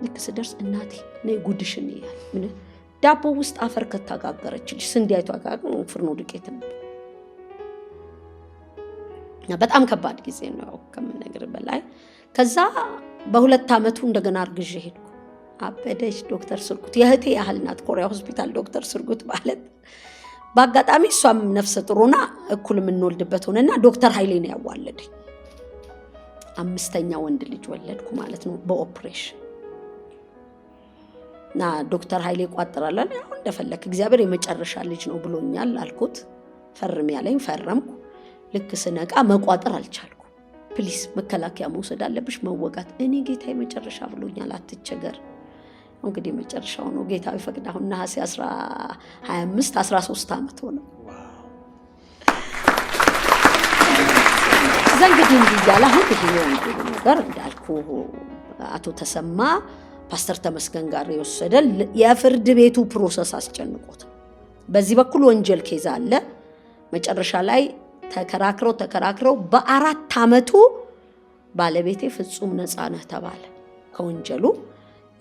A: ልክ ስደርስ እናቴ ነይ ጉድሽን ይያል ምን ዳቦ ውስጥ አፈር ከተጋገረችልሽ ስንዴ አይቷ ጋር ፍርኖ ዱቄት ነው በጣም ከባድ ጊዜ ነው ከመነገር በላይ ከዛ በ2 ዓመቱ እንደገና አርግዤ ሄድኩ አበደች ዶክተር ስርጉት የህቴ ያህል ናት ኮሪያ ሆስፒታል ዶክተር ስርጉት ማለት በአጋጣሚ እሷም ነፍሰ ጥሩና እኩል የምንወልድበት ሆነና ዶክተር ኃይሌ ነው ያዋለደኝ 5ኛ ወንድ ልጅ ወለድኩ ማለት ነው በኦፕሬሽን ና ዶክተር ኃይሌ ቋጥራለን ያው እንደፈለክ እግዚአብሔር የመጨረሻ ልጅ ነው ብሎኛል አልኩት ፈርም ያለኝ ፈረምኩ ልክ ስነቃ መቋጠር አልቻልኩ ፕሊስ መከላከያ መውሰድ አለብሽ መወጋት እኔ ጌታ የመጨረሻ ብሎኛል አትቸገር እንግዲህ መጨረሻው ነው ጌታ ይፈቅዳው ነሐሴ 25 13 ዓመት ሆነ ዘንግዲህ እንዲያላ ሁሉ ነገር እንዳልኩ አቶ ተሰማ ፓስተር ተመስገን ጋር የወሰደል የፍርድ ቤቱ ፕሮሰስ አስጨንቆት በዚህ በኩል ወንጀል ኬዝ አለ መጨረሻ ላይ ተከራክረው በ4 ዓመቱ ባለቤቴ ፍጹም ነፃ ነህ ተባለ ከወንጀሉ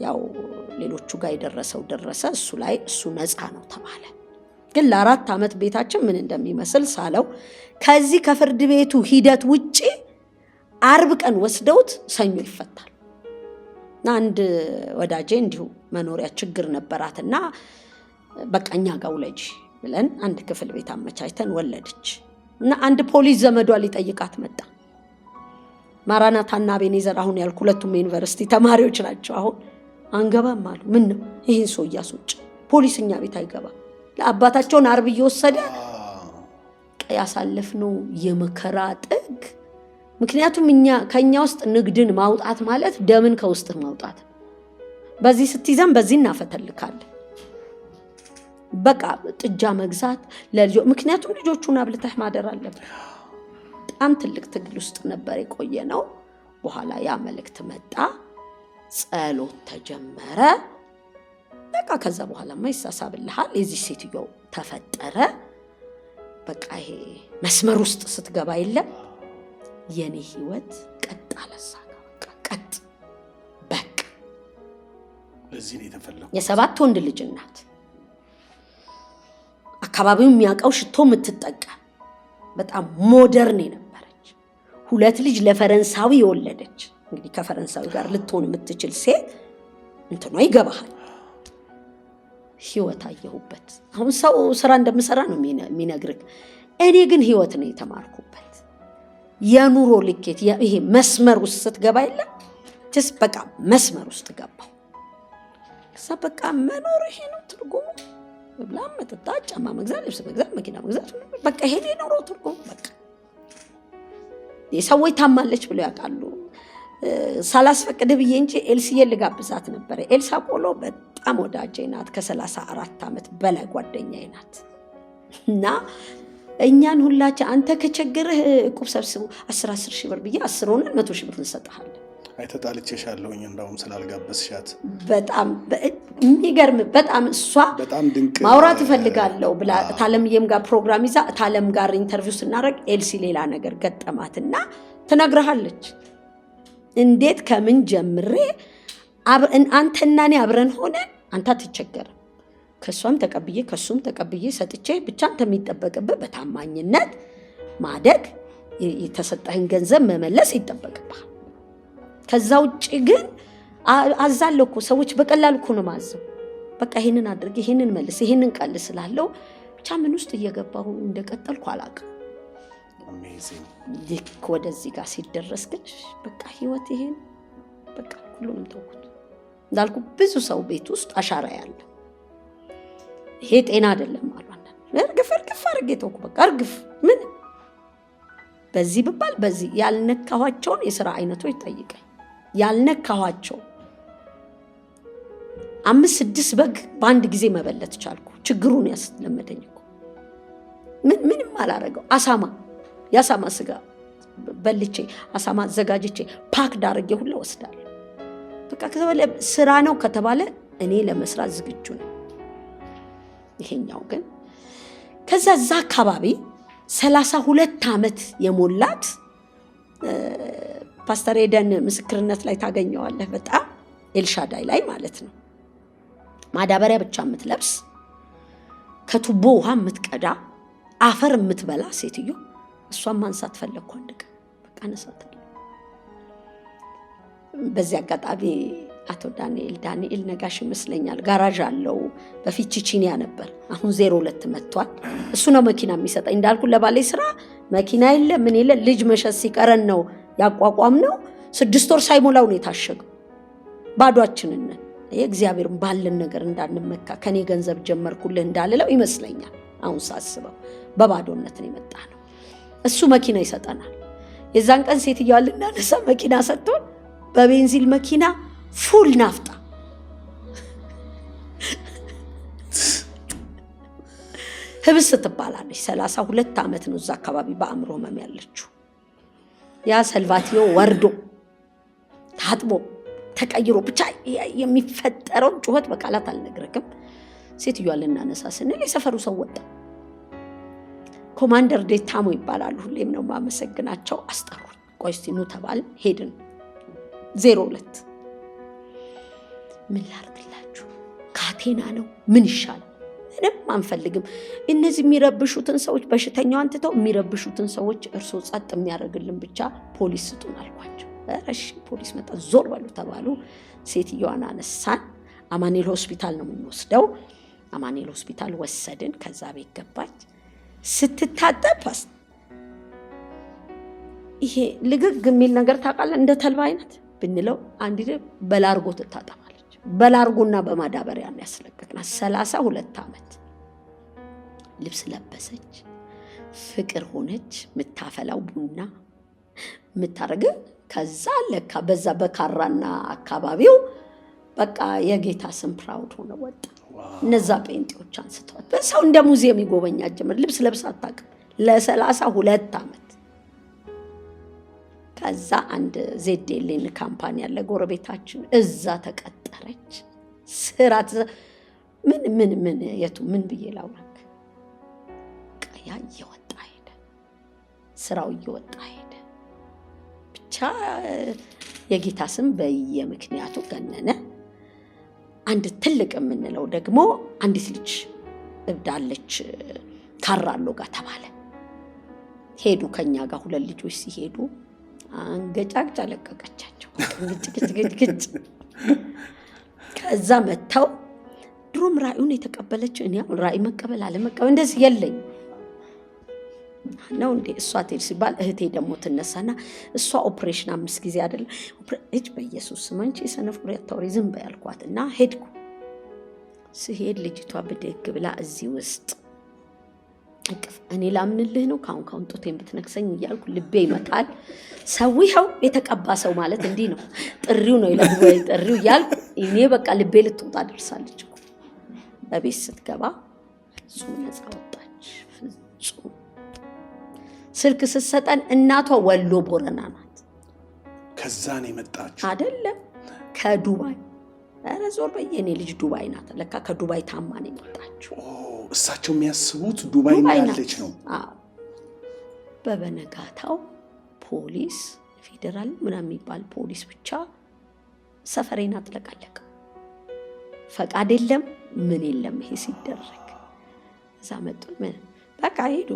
A: ያው ሌሎቹ ጋር የደረሰው ደረሰ እሱ ላይ እሱ ነፃ ነው ተባለ ግን ለ4 ዓመት ቤታችን ምን እንደሚመስል ሳለው ከዚህ ከፍርድ ቤቱ ሂደት ውጪ አርብ ቀን ወስደውት ሰኞ ይፈታል አንድ ወዳጄ እንዲሁ መኖሪያ ችግር ነበራትና በቃኛ ጋር ወለጅ ብለን አንድ ክፍል ቤት አመቻችተን ወለደች እና አንድ ፖሊስ ዘመዷ ሊጠይቃት መጣ ማራናታና ቤኔዘር አሁን ያልኩ ሁለቱም ዩኒቨርሲቲ ተማሪዎች ናቸው አሁን አንገባም አሉ ምን ነው ይሄን ሰው ያስወጭ ፖሊስኛ ቤት አይገባ ለአባታቸውን አርብ እየወሰደ ያሳለፍነው የመከራ ጥግ ምክንያቱም ከኛ ውስጥ ንግድን ማውጣት ማለት ደምን ከውስጥ ማውጣት በዚህ ስትይዘን በዚህ እናፈተልካለን በቃ ጥጃ መግዛት ለልጆ ምክንያቱም ልጆቹን አብልተህ ማደር አለበት በጣም ትልቅ ትግል ውስጥ ነበር የቆየነው በኋላ ያ መልእክት መጣ ጸሎት ተጀመረ በቃ ከዛ በኋላ ማይሳሳብልሃል የዚህ ሴትዮ ተፈጠረ በቃ ይሄ መስመር ውስጥ ስትገባ የለም የኔ ህይወት ቀጥ አለሳ በቃ
B: ለዚህ ነው የተፈለገው።
A: የ7 ወንድ ልጅ እናት አካባቢው የሚያውቀው ሽቶ የምትጠቀም በጣም ሞደርን የነበረች 2 ልጅ ለፈረንሳዊ የወለደች እንግዲህ ከፈረንሳዊ ጋር ልትሆን የምትችል ሴት እንትኗ ይገባሃል። ህይወት አየሁበት። አሁን ሰው ስራ እንደምሰራ ነው የሚነግርህ። እኔ ግን ህይወት ነው የተማርኩበት። የኑሮ ልኬት ይሄ መስመር ውስጥ ስትገባ የለም ጀስ በቃ መስመር ውስጥ ገባው። ከዛ በቃ መኖር ይሄ ነው ትርጉሙ። ብላም መጠጣት፣ ጫማ መግዛት፣ ልብስ መግዛት፣ መኪና መግዛት በቃ ይሄ ነው ኑሮ ትርጉሙ። በቃ የሰዎች ታማለች ብለው ያውቃሉ። ሳላስፈቅድ ብዬ እንጂ ኤልሲዬ ልጋብዛት ነበር። ኤልሳ ቆሎ በጣም ወዳጄ ናት። ከ34 ዓመት በላይ ጓደኛዬ ናት። እና እኛን ሁላችን አንተ ከቸገረህ ዕቁብ ሰብስቡ 10 ሺህ ብር ብዬ 10 ሆነን 100 ሺህ ብር እንሰጥሃለን።
B: አይተጣልቼሻለሁኝ እንዳውም ስላልጋበዝሻት።
A: በጣም የሚገርም በጣም እሷ
B: በጣም ድንቅ
A: ማውራት እፈልጋለሁ ብላ ታለምዬም ጋር ፕሮግራም ይዛ ታለም ጋር ኢንተርቪው ስናደርግ ኤልሲ ሌላ ነገር ገጠማትና ትነግርሃለች። እንዴት ከምን ጀምሬ አንተና እኔ አብረን ሆነን አንተ አትቸገርም፣ ከሷም ተቀብዬ ከሱም ተቀብዬ ሰጥቼ ብቻ አንተ የሚጠበቅብህ በታማኝነት ማደግ፣ የተሰጠህን ገንዘብ መመለስ ይጠበቅብሃል። ከዛ ውጪ ግን አዛለሁ እኮ ሰዎች በቀላል እኮ ነው ማዘው። በቃ ይሄንን አድርግ፣ ይሄንን መልስ፣ ይሄንን ቀልስ ስላለው ብቻ ምን ውስጥ እየገባሁ እንደቀጠልኩ አላውቅም። ልክ ወደዚህ ጋር ሲደረስ ግን በቃ ህይወት ይሄን በቃ ሁሉንም ተውኩት። እንዳልኩ ብዙ ሰው ቤት ውስጥ አሻራ ያለ ይሄ ጤና አይደለም አሉ። እርግፍ አድርጌ ተውኩ። በቃ እርግፍ ምን በዚህ ብባል በዚህ ያልነካኋቸውን የሥራ አይነቶች ጠይቀኝ። ያልነካኋቸው 5-6 በግ በአንድ ጊዜ መበለት ቻልኩ። ችግሩን ያስለመደኝ እኮ ምንም አላረገው። የአሳማ ስጋ በልቼ አሳማ አዘጋጅቼ ፓክ ዳርጌ ሁላ ወስዳለሁ። በቃ ከተባለ ስራ ነው ከተባለ እኔ ለመስራት ዝግጁ ነኝ። ይሄኛው ግን ከዛ አካባቢ 32 ዓመት የሞላት ፓስተር ኤደን ምስክርነት ላይ ታገኘዋለህ። በጣም ኤልሻዳይ ላይ ማለት ነው። ማዳበሪያ ብቻ የምትለብስ ከቱቦ ውሃ የምትቀዳ አፈር የምትበላ ሴትዮ እሷን ማንሳት ፈለግኩ። አንድ ቀን በቃ ነሳታለሁ። በዚህ አጋጣሚ አቶ ዳንኤል ነጋሽ ይመስለኛል ጋራዥ አለው። በፊት ቺቺኒያ ነበር፣ አሁን 02 መጥቷል። እሱ ነው መኪና የሚሰጠኝ። እንዳልኩ ለባሌ ስራ መኪና የለ ምን የለ ልጅ መሸት ሲቀረን ነው ያቋቋም ነው። 6 ወር ሳይሞላው ነው የታሸገው። ባዷችንን ነን። እግዚአብሔርን ባለን ነገር እንዳንመካ ከኔ ገንዘብ ጀመርኩልህ እንዳልለው ይመስለኛል። አሁን ሳስበው በባዶነት ነው የመጣ ነው። እሱ መኪና ይሰጠናል። የዛን ቀን ሴትዮዋ ልናነሳ መኪና ሰጥቶን በቤንዚል መኪና ፉል ናፍጣ ህብስ ትባላለች። 32 ዓመት ነው እዛ አካባቢ በአእምሮ ህመም ያለችው። ያ ሰልቫቲዮ ወርዶ ታጥቦ ተቀይሮ ብቻ የሚፈጠረው ጩኸት በቃላት አልነግርክም። ሴትዮዋ ልናነሳ ስንል የሰፈሩ ሰው ወጣ። ኮማንደር ዴታሞ ይባላሉ። ሁሌም ነው ማመሰግናቸው። አስጠሩን። ቆይ እስቲ ኑ ተባል። ሄድን። 02 ምን ላርግላችሁ? ካቴና ነው ምን ይሻላል? ምንም አንፈልግም። እነዚህ የሚረብሹትን ሰዎች በሽተኛው አንተው የሚረብሹትን ሰዎች እርሶ ጸጥ የሚያደርግልን ብቻ ፖሊስ ስጡን አልኳቸው። እሺ ፖሊስ መጣ። ዞር በሉ ተባሉ። ሴትዮዋን አነሳን። አማኑኤል ሆስፒታል ነው የምንወስደው። አማኑኤል ሆስፒታል ወሰድን። ከዛ ቤት ገባች። ስትታጠብ ይሄ ልግግ የሚል ነገር ታውቃለህ፣ እንደ ተልባ አይነት ብንለው አንድ በላርጎ ትታጠባለች። በላርጎና በማዳበሪያ ነው ያስለቀቅናት። 32 ዓመት ልብስ ለበሰች፣ ፍቅር ሆነች። የምታፈላው ቡና የምታረግ ከዛ ለካ በዛ በካራና አካባቢው በቃ የጌታ ስም ፕራውድ ሆነ ወጣ። እነዛ ጴንጤዎች አንስተዋል። በሰው እንደ ሙዚየም ይጎበኛት ጀመር። ልብስ ለብሳ አታውቅም ለ32 ዓመት። ከዛ አንድ ዜዴሌን ካምፓኒ ያለ ጎረቤታችን እዛ ተቀጠረች። ስራት ምን የቱ ምን ብዬ ላውራክ? ቀያ እየወጣ ሄደ፣ ስራው እየወጣ ሄደ። ብቻ የጌታ ስም በየምክንያቱ ገነነ። አንድ ትልቅ የምንለው ደግሞ አንዲት ልጅ እብዳለች ካራሎ ጋር ተባለ። ሄዱ ከኛ ጋር 2 ልጆች ሲሄዱ አንገጫግጫ ለቀቀቻቸው። ግጭ ከዛ መተው ድሮም ራእዩን የተቀበለችው እኔ ራእይ መቀበል አለመቀበል እንደዚህ የለኝ ነው እንዴ እሷ ትሄድ ሲባል እህቴ ደግሞ ትነሳና እሷ ኦፕሬሽን 5 ጊዜ አይደል እጅ በኢየሱስ ስም አንቺ ሰነፍ ቁሪ አታውሪ ዝም በይ አልኳትና ሄድኩ። ስሄድ ልጅቷ ብድግ ብላ እዚህ ውስጥ እቅፍ እኔ ላምንልህ ነው ካሁን ጡቴን ብትነክሰኝ እያልኩ ልቤ ይመታል። ሰው ይኸው የተቀባ ሰው ማለት እንዲህ ነው ጥሪው ነው ይላል ወይ ጥሪው እያልኩ እኔ በቃ ልቤ ልትወጣ ደርሳለች እኮ። በቤት ስትገባ ፍጹም ነፃ ወጣች። ፍጹም ስልክ ስትሰጠን እናቷ ወሎ ቦረና ናት።
B: ከዛ ነው የመጣችው
A: አይደለም ከዱባይ። ኧረ ዞር በይ የኔ ልጅ ዱባይ ናት። ለካ ከዱባይ ታማ ነው የመጣችው።
B: እሳቸው የሚያስቡት ዱባይ ያለች ነው።
A: በበነጋታው ፖሊስ ፌደራል ምናምን የሚባል ፖሊስ ብቻ ሰፈሬን አጥለቀለቀ። ፈቃድ የለም ምን የለም ይሄ ሲደረግ። እዛ መጡ በቃ ሄዱ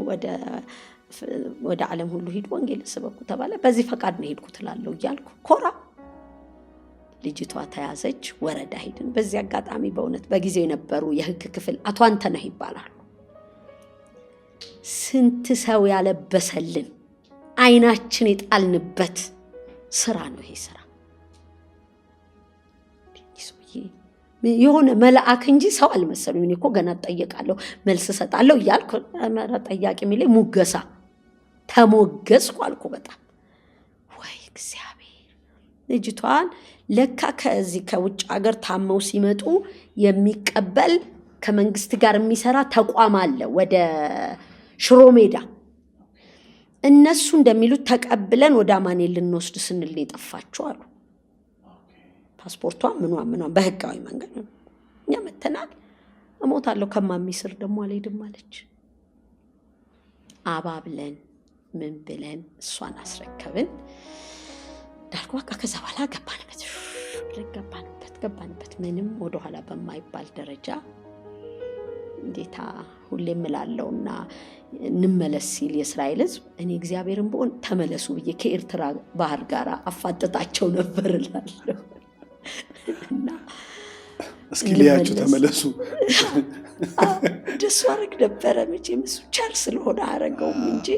A: ወደ ዓለም ሁሉ ሄዱ ወንጌል ስበኩ ተባለ። በዚህ ፈቃድ ነው ሄድኩት እላለሁ እያልኩ ኮራ። ልጅቷ ተያዘች። ወረዳ ሄድን። በዚህ አጋጣሚ በእውነት በጊዜው የነበሩ የህግ ክፍል አቶ አንተነህ ይባላሉ። ስንት ሰው ያለበሰልን አይናችን የጣልንበት ስራ ነው ይሄ ስራ። የሆነ መልአክ እንጂ ሰው አልመሰሉኝ። እኔ እኮ ገና እጠየቃለሁ መልስ እሰጣለሁ እያልኩ ጠያቂ የሚለኝ ሙገሳ ተሞገስኩ አልኩ። በጣም ወይ እግዚአብሔር። ልጅቷን ለካ ከዚህ ከውጭ ሀገር ታመው ሲመጡ የሚቀበል ከመንግስት ጋር የሚሰራ ተቋም አለ ወደ ሽሮ ሜዳ። እነሱ እንደሚሉት ተቀብለን ወደ አማኑኤል ልንወስድ ስንል የጠፋችው አሉ። ፓስፖርቷ ምኗ በህጋዊ መንገድ ነው። እኛ መተናል። እሞታለሁ ከማሚ ስር ደግሞ አልሄድም አለች። አባብለን ምን ብለን እሷን አስረከብን። ዳርኩ በቃ ከዛ በኋላ ገባንበት ምንም ወደኋላ በማይባል ደረጃ ጌታ ሁሌ እምላለሁና እንመለስ ሲል የእስራኤል ህዝብ እኔ እግዚአብሔርን ብሆን ተመለሱ ብዬ ከኤርትራ ባህር ጋር አፋጥጣቸው ነበር እላለሁ። እና
B: እስኪ ሊያችሁ ተመለሱ
A: ደስ አረግ ነበረ። መቼም እሱ ቸር ስለሆነ አረገውም እንጂ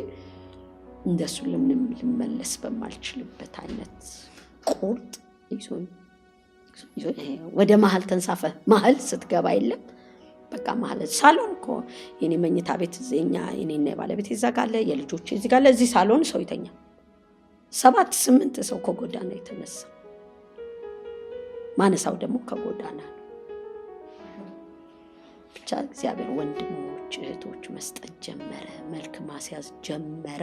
A: እንደሱ ለምንም ልመለስ በማልችልበት አይነት ቁርጥ ይዞኝ ወደ መሀል ተንሳፈ። መሀል ስትገባ የለም በቃ ማለት ሳሎን እኮ የኔ መኝታ ቤት እዚህኛ የኔና የባለቤት ይዛጋለ የልጆች ይዛጋለ። እዚህ ሳሎን ሰው ይተኛ 7-8 ሰው ከጎዳና የተነሳ ማነሳው ደግሞ ከጎዳና ነው። ብቻ እግዚአብሔር ወንድሞች እህቶች መስጠት ጀመረ። መልክ ማስያዝ ጀመረ።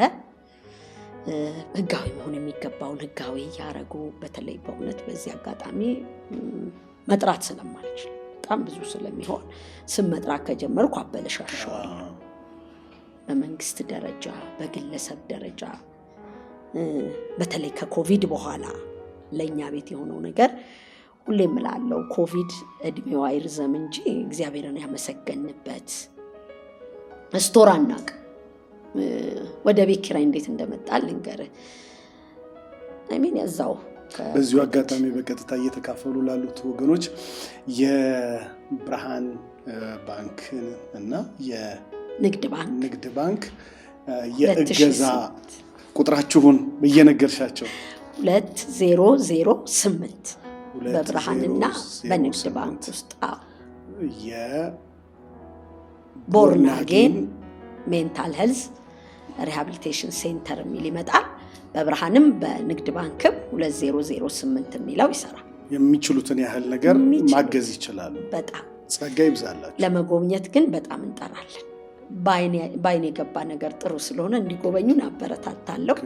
A: ህጋዊ መሆን የሚገባውን ህጋዊ ያረጉ። በተለይ በእውነት በዚህ አጋጣሚ መጥራት ስለማልችል በጣም ብዙ ስለሚሆን ስም መጥራት ከጀመርኩ አበለሻሸዋለሁ። በመንግስት ደረጃ በግለሰብ ደረጃ በተለይ ከኮቪድ በኋላ ለኛ ቤት የሆነው ነገር ሁሌ እምላለሁ ኮቪድ እድሜው አይርዘም እንጂ እግዚአብሔርን ያመሰገንበት ስቶር አናቅ። ወደ ቤት ኪራይ እንዴት እንደመጣል ልንገርህ። ያዛው
B: በዚሁ አጋጣሚ በቀጥታ እየተካፈሉ ላሉት ወገኖች የብርሃን ባንክ እና የንግድ ባንክ የእገዛ ቁጥራችሁን እየነገርሻቸው
A: 2008 በብርሃንና በንግድ ባንክ ውስጥ የቦርን አጌን ሜንታል ሄልዝ ሪሃቢሊቴሽን ሴንተር የሚል ይመጣል። በብርሃንም በንግድ ባንክም 2008 የሚለው ይሰራል።
B: የሚችሉትን ያህል ነገር ማገዝ ይችላሉ።
A: በጣም
B: ጸጋ ይብዛላችሁ።
A: ለመጎብኘት ግን በጣም እንጠራለን። ባይኔ የገባ ነገር ጥሩ ስለሆነ እንዲጎበኙን አበረታታለሁ።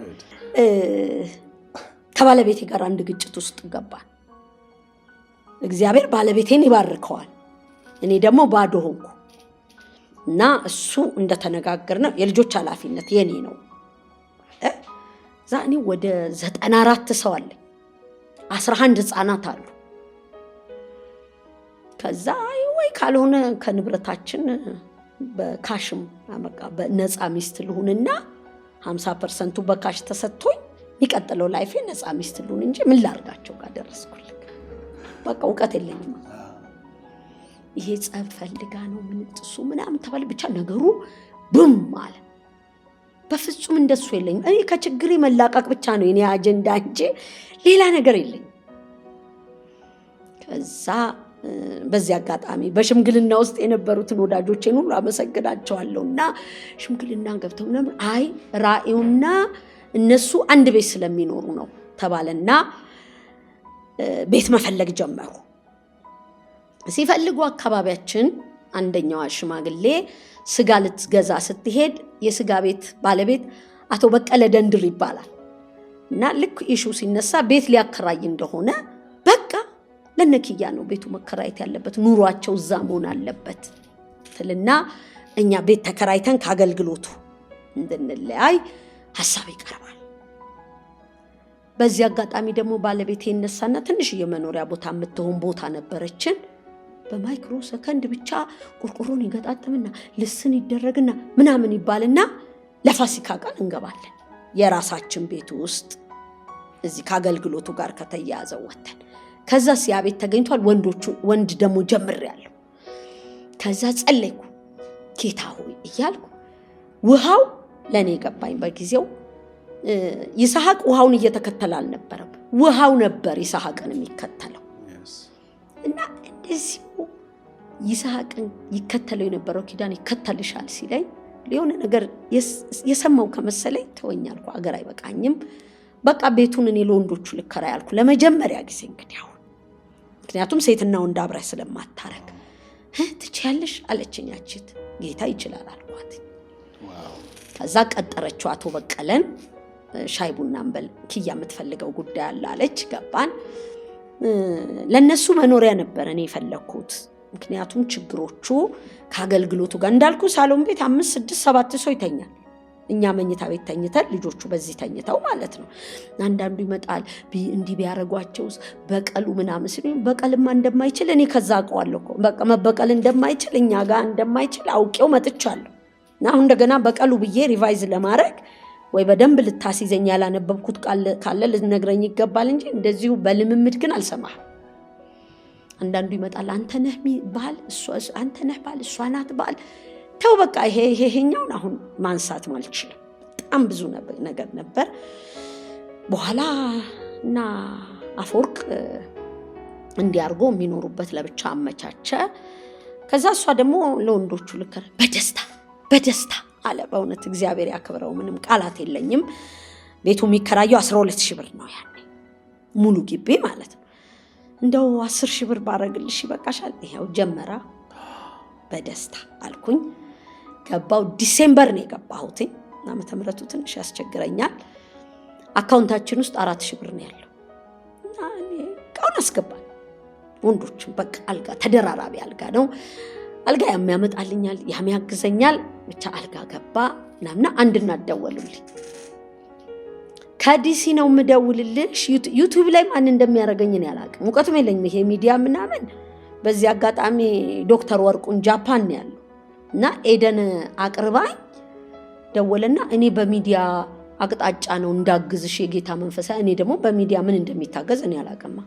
A: ከባለቤቴ ጋር አንድ ግጭት ውስጥ ገባን። እግዚአብሔር ባለቤቴን ይባርከዋል፣ እኔ ደግሞ ባዶ ሆንኩ እና እሱ እንደተነጋገርነው የልጆች ኃላፊነት የኔ ነው። ዛኔ ወደ 94 ሰው አለኝ፣ 11 ህፃናት አሉ። ከዛ ወይ ካልሆነ ከንብረታችን በካሽም በቃ በነፃ ሚስት ልሁንና 50% በካሽ ተሰጥቶኝ የሚቀጥለው ላይፌ ነፃ ሚስት ልሁን እንጂ ምን ላርጋቸው ጋር ደረስኩልኝ። በቃ እውቀት የለኝም። ይሄ ጸብ ፈልጋ ነው ምን ጥሱ ምናምን ተባለ። ብቻ ነገሩ ቡም አለ። በፍጹም እንደሱ የለኝም። እኔ ከችግሬ መላቀቅ ብቻ ነው የኔ አጀንዳ እንጂ ሌላ ነገር የለኝም። ከዛ በዚህ አጋጣሚ በሽምግልና ውስጥ የነበሩትን ወዳጆቼን ሁሉ አመሰግናቸዋለሁና ሽምግልና ገብተው ነበር። አይ ራእዩና እነሱ አንድ ቤት ስለሚኖሩ ነው ተባለና ቤት መፈለግ ጀመሩ። ሲፈልጉ አካባቢያችን አንደኛዋ ሽማግሌ ስጋ ልትገዛ ስትሄድ የስጋ ቤት ባለቤት አቶ በቀለ ደንድር ይባላል እና ልክ ኢሹ ሲነሳ ቤት ሊያከራይ እንደሆነ በቃ ለነኪያ ነው ቤቱ መከራየት ያለበት ኑሯቸው እዛ መሆን አለበት ትልና እኛ ቤት ተከራይተን ከአገልግሎቱ እንድንለያይ ሐሳብ ይቀርባል። በዚህ አጋጣሚ ደግሞ ባለቤቴ ይነሳና ትንሽ የመኖሪያ ቦታ የምትሆን ቦታ ነበረችን። በማይክሮ ሰከንድ ብቻ ቁርቁሩን ይገጣጥምና ልስን ይደረግና ምናምን ይባልና ለፋሲካ ቀን እንገባለን። የራሳችን ቤት ውስጥ እዚህ ከአገልግሎቱ ጋር ከተያያዘው ወተን ከዛ ሲያ ቤት ተገኝቷል። ወንድ ደግሞ ጀምሬያለሁ። ከዛ ጸለይኩ ጌታ ሆይ እያልኩ ውሃው ለኔ ገባኝ። በጊዜው ይስሐቅ ውሃውን እየተከተለ አልነበረም፣ ውሃው ነበር ይስሐቅን የሚከተለው እና እንደዚህ ይስሐቅን ይከተለው የነበረው ኪዳን ይከተልሻል ሲለኝ ሊሆነ ነገር የሰማው ከመሰለኝ ተወኛልኩ። አገር አይበቃኝም በቃ ቤቱን እኔ ለወንዶቹ ልከራይ አልኩ ለመጀመሪያ ጊዜ። እንግዲህ አሁን ምክንያቱም ሴትና ወንድ አብረህ ስለማታረግ ትችያለሽ አለችኝ። ያቺት ጌታ ይችላል አልኳት። ከዛ ቀጠረችው አቶ በቀለን ሻይ ቡና እንበል ኪያ የምትፈልገው ጉዳይ አለ አለች። ገባን። ለነሱ መኖሪያ ነበር እኔ የፈለኩት። ምክንያቱም ችግሮቹ ከአገልግሎቱ ጋር እንዳልኩ ሳሎን ቤት 5 6 7 ሰው ይተኛል። እኛ መኝታ ቤት ተኝተን ልጆቹ በዚህ ተኝተው ማለት ነው። አንዳንዱ ይመጣል እንዲህ ቢያረጓቸው በቀሉ ምናምን ሲሉ በቀልማ እንደማይችል እኔ ከዛ አውቀዋለሁ እኮ በቃ መበቀል እንደማይችል እኛ ጋር እንደማይችል አውቄው መጥቻለሁ። እና አሁን እንደገና በቀሉ ብዬ ሪቫይዝ ለማድረግ ወይ በደንብ ልታስይዘኝ ያላነበብኩት ካለ ልነግረኝ ይገባል እንጂ እንደዚሁ በልምምድ ግን አልሰማህም። አንዳንዱ ይመጣል አንተ ነህ ባል አንተ ነህ ባል እሷ ናት ባል ተው በቃ ይሄኛውን አሁን ማንሳት ማልችልም። በጣም ብዙ ነገር ነበር። በኋላ እና አፈወርቅ እንዲያርጎ የሚኖሩበት ለብቻ አመቻቸ። ከዛ እሷ ደግሞ ለወንዶቹ ልከረ በደስታ አለ። በእውነት እግዚአብሔር ያክብረው። ምንም ቃላት የለኝም። ቤቱ የሚከራየው 12,000 ብር ነው ያኔ ሙሉ ግቢ ማለት ነው። እንደው 10,000 ብር ባረግልሽ ይበቃሻል። ይሄው ጀመራ። በደስታ አልኩኝ። ገባው። ዲሴምበር ነው የገባሁት። ዓመተ ምህረቱ ትንሽ ያስቸግረኛል። አካውንታችን ውስጥ 4,000 ብር ነው ያለው እና እኔ ቃውን አስገባል። ወንዶችም በቃ አልጋ ተደራራቢ አልጋ ነው። አልጋ ያሚያመጣልኛል ያሚያግዘኛል። ብቻ አልጋ ገባ ምናምን አንድ እናደወሉልኝ። ከዲሲ ነው የምደውልልሽ። ዩቲዩብ ላይ ማን እንደሚያደርገኝ ነው ያላቅም። ሙቀቱም የለኝም ይሄ ሚዲያ ምናምን። በዚህ አጋጣሚ ዶክተር ወርቁን ጃፓን ነው ያለው እና ኤደን አቅርባኝ ደወለና እኔ በሚዲያ አቅጣጫ ነው እንዳግዝሽ የጌታ መንፈሳ። እኔ ደግሞ በሚዲያ ምን እንደሚታገዝ እኔ ያላቅማ።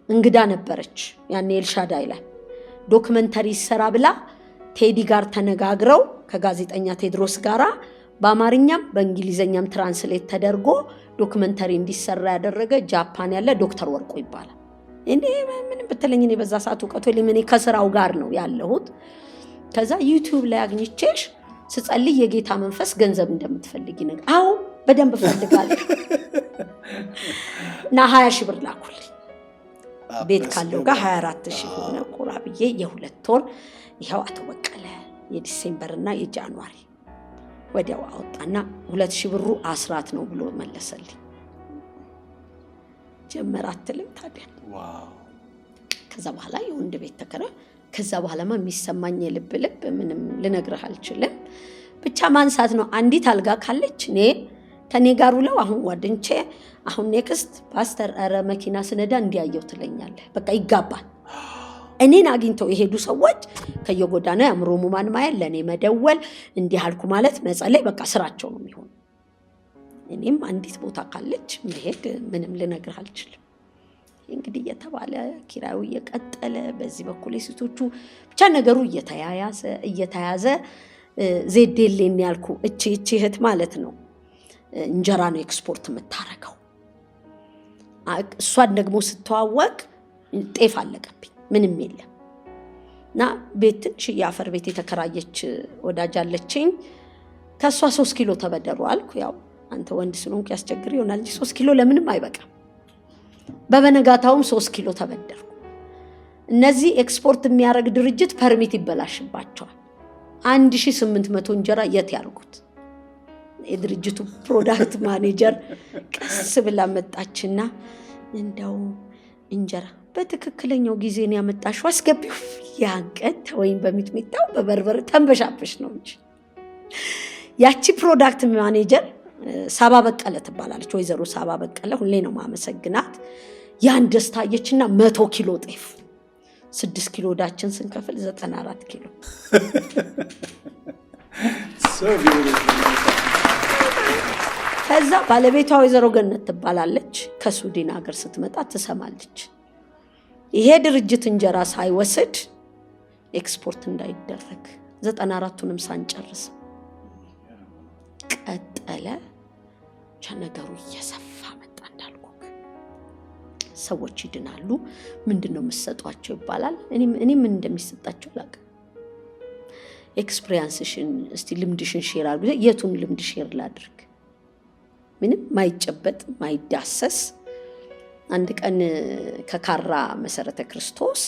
A: እንግዳ ነበረች ያኔ ኤልሻዳይ ላይ ዶክመንተሪ ሰራ ብላ ቴዲ ጋር ተነጋግረው ከጋዜጠኛ ቴድሮስ ጋራ በአማርኛም በእንግሊዘኛም ትራንስሌት ተደርጎ ዶክመንተሪ እንዲሰራ ያደረገ ጃፓን ያለ ዶክተር ወርቁ ይባላል። እኔ ምን በተለኝ እኔ በዛ ሰዓት ወቀቱ ለምን ከስራው ጋር ነው ያለሁት። ከዛ ዩቲዩብ ላይ አግኝቼሽ ስጸልይ የጌታ መንፈስ ገንዘብ እንደምትፈልጊ ነገር አው በደንብ ፈልጋለሁ እና 20,000 ብር ላኩልኝ። ቤት ካለው ጋር 24,000 ሆነ ቁራ ብዬ የ2 ወር ይሄው አቶ በቀለ የዲሴምበርና የጃንዋሪ ወዲያው አወጣና 2,000 ብሩ አስራት ነው ብሎ መለሰልኝ። ጀመራትልም ታዲያ ዋው። ከዛ በኋላ የወንድ ቤት ተከራ። ከዛ በኋላማ የሚሰማኝ የልብ ምንም ልነግርህ አልችልም። ብቻ ማንሳት ነው። አንዲት አልጋ ካለች እኔ ከኔ ጋር ውለው አሁን ጓደኞቼ አሁን ኔክስት ፓስተር አረ መኪና ስነዳ እንዲያየው ትለኛለህ። በቃ ይጋባል። እኔን አግኝተው የሄዱ ሰዎች ከየጎዳና ያምሮ ሙማን ማየት ለኔ መደወል እንዲህ አልኩ ማለት መጸለይ በቃ ስራቸው ነው የሚሆነው። እኔም አንዲት ቦታ ካለች መሄድ ምንም ልነግርህ አልችልም። እንግዲህ እየተባለ ኪራዩ እየቀጠለ በዚህ በኩል የሴቶቹ ብቻ ነገሩ እየተያዘ ዜዴሌን ያልኩ እቺ እህት ማለት ነው እንጀራ ነው ኤክስፖርት የምታረገው። እሷን ደግሞ ስተዋወቅ ጤፍ አለቀብኝ ምንም የለም እና ቤት ትንሽ የአፈር ቤት የተከራየች ወዳጅ አለችኝ። ከሷ 3 ኪሎ ተበደሩ አልኩ። ያው አንተ ወንድ ስለሆንኩ ያስቸግር ይሆናል እንጂ 3 ኪሎ ለምንም አይበቃም። በበነጋታውም 3 ኪሎ ተበደርኩ። እነዚህ ኤክስፖርት የሚያደርግ ድርጅት ፐርሚት ይበላሽባቸዋል። 1800 እንጀራ የት ያርጉት? የድርጅቱ ፕሮዳክት ማኔጀር ቀስ ብላ መጣችና እንደው እንጀራ በትክክለኛው ጊዜ ነው ያመጣሽው አስገቢው። ያንቀት ወይም በሚጥሚጣው በበርበሬ ተንበሻበሽ ነው እንጂ ያቺ ፕሮዳክት ማኔጀር ሳባ በቀለ ትባላለች። ወይዘሮ ሳባ በቀለ ሁሌ ነው ማመሰግናት። ያን ደስታየችና 100 ኪሎ ጤፍ 6 ኪሎ ዳችን ስንከፍል 94 ኪሎ ከዛ ባለቤቷ ወይዘሮ ገነት ትባላለች። ከሱዲን ሀገር ስትመጣ ትሰማለች ይሄ ድርጅት እንጀራ ሳይወስድ ኤክስፖርት እንዳይደረግ 94ቱንም ሳንጨርስ ቀጠለ። ነገሩ እየሰፋ መጣ። እንዳልኩ ሰዎች ይድናሉ። ምንድነው የምትሰጧቸው ይባላል። እኔ ምን እንደሚሰጣቸው አላውቅም። ኤክስፒሪየንስሽን እስቲ ልምድሽን ሼር አድርጉ። የቱን ልምድ ሼር ላድርግ? ምንም ማይጨበጥ ማይዳሰስ። አንድ ቀን ከካራ መሰረተ ክርስቶስ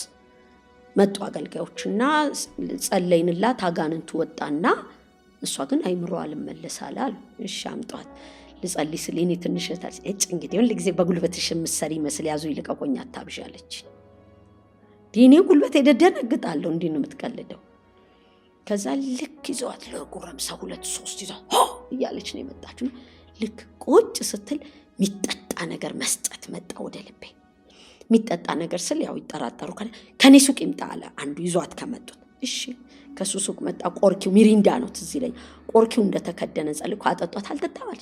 A: መጡ አገልጋዮችና ጸለይንላት። አጋንንቱ ወጣና እሷ ግን አይምሮ አልመለሳለ አሉ። እሺ አምጧት ልጸልይ ስል እኔ ትንሽ እጭ እንግዲህ ሁሉ ጊዜ በጉልበትሽ የምትሰሪ መስል ያዙ ይልቀቆኝ አታብዣለች። ዲኔ ጉልበት የደደነግጣለሁ። እንዲህ ነው የምትቀልደው። ከዛ ልክ ይዘዋት ለጉረምሳ 2-3 ይዘው እያለች ነው የመጣችው። ልክ ቁጭ ስትል ሚጠጣ ነገር መስጠት መጣ ወደ ልቤ። ሚጠጣ ነገር ስል ያው ይጠራጠሩ ከኔ ሱቅ ይምጣ አለ አንዱ ይዟት ከመጡት። እሺ ከሱ ሱቅ መጣ። ቆርኪው ሚሪንዳ ነው ትዝ ይለኝ። ቆርኪው እንደተከደነ ጸልኩ አጠጣት። አልጠጣች።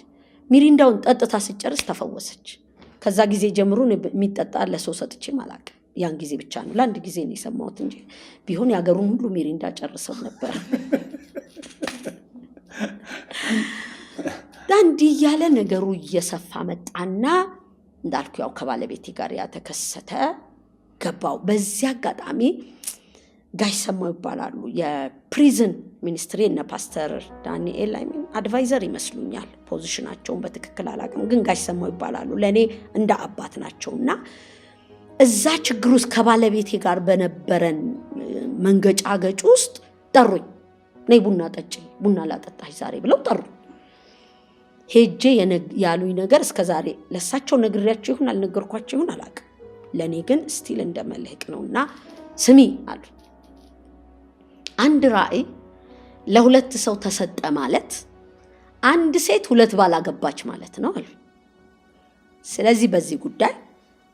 A: ሚሪንዳውን ጠጥታ ሲጨርስ ተፈወሰች። ከዛ ጊዜ ጀምሮ የሚጠጣ ለሰው ሰጥቼ ማላቅ። ያን ጊዜ ብቻ ነው ለአንድ ጊዜ ነው የሰማሁት እንጂ ቢሆን ያገሩን ሁሉ ሚሪንዳ ጨርሰው ነበር። ዳንዲ ያለ ነገሩ እየሰፋ መጣና እንዳልኩ ያው ከባለቤቴ ጋር ያተከሰተ ገባው። በዚያ አጋጣሚ ጋሽ ሰማው ይባላሉ የፕሪዝን ሚኒስትሪ እና ፓስተር ዳንኤል አድቫይዘር ይመስሉኛል። ፖዚሽናቸውን በትክክል አላውቅም፣ ግን ጋሽ ሰማው ይባላሉ። ለኔ እንደ አባት ናቸውና እዛ ችግር ውስጥ ከባለቤቴ ጋር በነበረን መንገጫገጭ ውስጥ ጠሩኝ። ነይ ቡና ጠጪ፣ ቡና ላጠጣሽ ዛሬ ብለው ጠሩኝ። ሄጄ ያሉኝ ነገር እስከዛሬ ለሳቸው ነግሬያቸው ይሁን አልነገርኳቸው ይሁን አላውቅም። ለኔ ግን ስቲል እንደመልህቅ ነውና ስሚ አሉ። አንድ ራእይ ለሁለት ሰው ተሰጠ ማለት አንድ ሴት 2 ባል አገባች ማለት ነው አሉ። ስለዚህ በዚህ ጉዳይ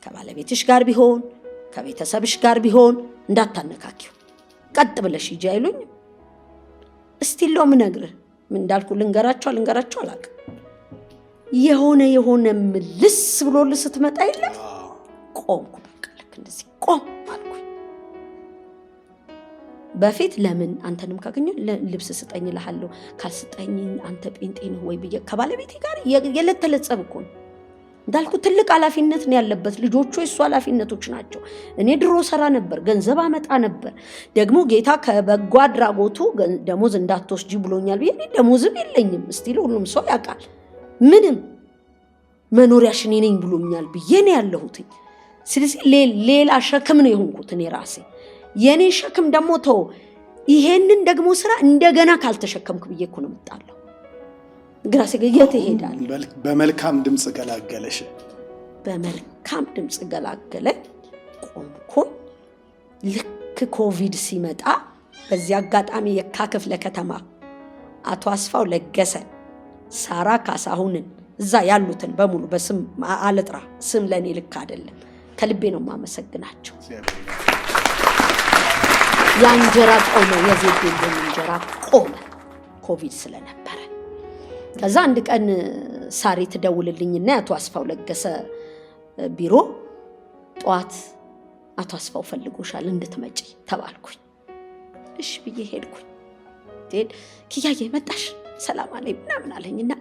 A: ከባለቤትሽ ጋር ቢሆን ከቤተሰብሽ ጋር ቢሆን እንዳታነካኪው፣ ቀጥ ብለሽ ሂጂ አይሉኝ። እስቲል ነው ምነግርህ። ምን እንዳልኩ ልንገራቸው አላውቅም። የሆነ ምልስ ብሎልህ ስትመጣ የለም ቆምኩ። በቃ ልክ እንደዚህ ቆም አልኩኝ። በፊት ለምን አንተንም ካገኘው ልብስ ስጠኝ እልሃለሁ፣ ካልስጠኝ አንተ ጴንጤ ነህ ወይ ብዬ ከባለቤቴ ጋር የለት ተለጸብ እኮ ነው። እንዳልኩ ትልቅ ኃላፊነት ነው ያለበት። ልጆቹ የሱ ኃላፊነቶች ናቸው። እኔ ድሮ ሰራ ነበር፣ ገንዘብ አመጣ ነበር። ደግሞ ጌታ ከበጎ አድራጎቱ ደሞዝ እንዳትወስጂ ብሎኛል ብዬ ደሞዝም የለኝም። እስቲል ሁሉም ሰው ያውቃል። ምንም መኖሪያሽ እኔ ነኝ ብሎኛል ብዬ ነው ያለሁት። ስለዚህ ሌላ ሸክም ነው የሆንኩት እኔ ራሴ። የኔ ሸክም ደግሞ ተው፣ ይሄንን ደግሞ ስራ እንደገና ካልተሸከምኩ ብዬ እኮ ነው የምጣለው። ግራሴ ገየት ይሄዳል።
B: በመልካም ድምጽ ገላገለሽ።
A: በመልካም ድምጽ ገላገለ። ቆምኩ። ልክ ኮቪድ ሲመጣ በዚህ አጋጣሚ የካ ክፍለ ከተማ አቶ አስፋው ለገሰ፣ ሳራ ካሳሁንን እዛ ያሉትን በሙሉ በስም አልጥራ፣ ስም ለኔ ልክ አይደለም፣ ከልቤ ነው ማመሰግናቸው። የእንጀራ ቆመ፣ የዜዴልን እንጀራ ቆመ ኮቪድ ስለነበረ። ከዛ አንድ ቀን ሳሪ ትደውልልኝና አቶ አስፋው ለገሰ ቢሮ ጧት አቶ አስፋው ፈልጎሻል እንድትመጪ ተባልኩኝ። እሺ ብዬ ሄድኩኝ። ኪያዬ መጣሽ ሰላም አለኝ ምናምን አለኝና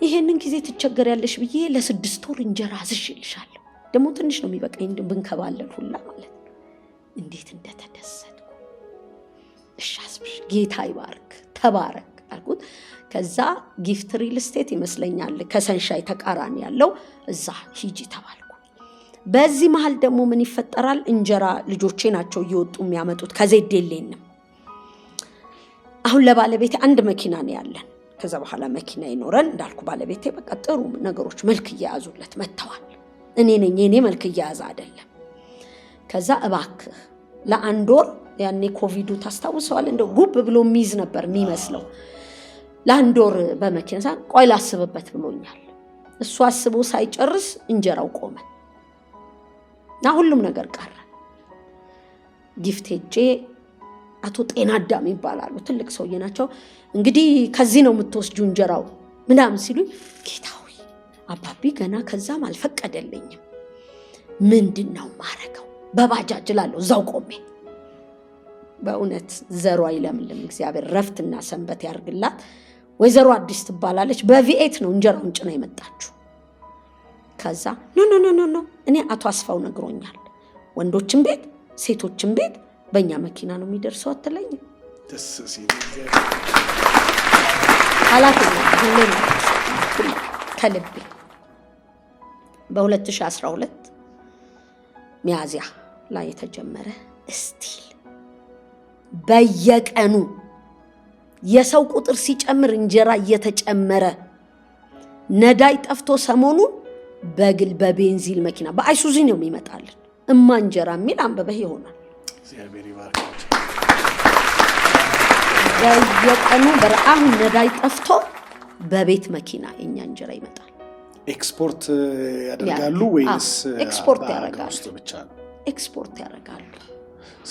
A: ይሄንን ጊዜ ትቸገሪያለሽ ብዬ ለ6 ወር እንጀራ አዝዤልሻለሁ። ደግሞ ትንሽ ነው የሚበቃኝ ብንከባለል ሁላ ማለት ነው። እንዴት እንደተደሰትኩ እሺ አስብሽ ጌታ ይባርክ ተባረክ አልኩት። ከዛ ጊፍት ሪል ስቴት ይመስለኛል ከሰንሻይ ተቃራኒ ያለው እዛ ሂጂ ተባልኩ። በዚህ መሃል ደግሞ ምን ይፈጠራል? እንጀራ ልጆቼ ናቸው እየወጡ የሚያመጡት ከዜዴሌን። አሁን ለባለቤቴ አንድ መኪና ነው ያለን። ከዛ በኋላ መኪና ይኖረን እንዳልኩ ባለቤቴ በቃ ጥሩ ነገሮች መልክ እየያዙለት መጥተዋል። እኔ ነኝ የኔ መልክ እየያዘ አይደለም። ከዛ እባክህ ለአንድ ወር ያኔ ኮቪዱ ታስታውሰዋል እንደው ጉብ ብሎ የሚይዝ ነበር የሚመስለው። ለአንድ ወር በመኪና ቆይ ላስብበት ብሎኛል። እሱ አስቦ ሳይጨርስ እንጀራው ቆመ እና ሁሉም ነገር ቀረ። ጊፍት ሄጄ አቶ ጤና አዳም ይባላሉ ትልቅ ሰውዬ ናቸው። እንግዲህ ከዚህ ነው የምትወስጂው እንጀራው ምናምን ሲሉኝ ጌታዊ አባቢ ገና ከዛም አልፈቀደልኝም። ምንድነው ማረገው? በባጃጅ ላለሁ እዛው ቆሜ። በእውነት ዘሯ ይለምልም እግዚአብሔር ረፍትና ሰንበት ያርግላት። ወይዘሮ አዲስ ትባላለች። በቪኤት ነው እንጀራውን ጭና የመጣችው። ከዛ ኖ እኔ አቶ አስፋው ነግሮኛል፣ ወንዶችን ቤት ሴቶችን ቤት በእኛ መኪና ነው የሚደርሰው አትለኝ።
B: ደስ ሲል
A: ከልቤ በ2012 ሚያዝያ ላይ የተጀመረ ስቲል በየቀኑ የሰው ቁጥር ሲጨምር እንጀራ እየተጨመረ ነዳይ ጠፍቶ ሰሞኑ በግል በቤንዚን መኪና በአይሱዚ ነው የሚመጣልን እማ እንጀራ የሚል አንበበህ ይሆናል።
B: እግዚአብሔር ይባርካችሁ።
A: በየቀኑ በረአም ነዳይ ጠፍቶ በቤት መኪና የኛ እንጀራ ይመጣል።
B: ኤክስፖርት ያደርጋሉ ወይስ
A: ኤክስፖርት ያደርጋሉ?
B: ብቻ ነው
A: ኤክስፖርት ያደርጋሉ።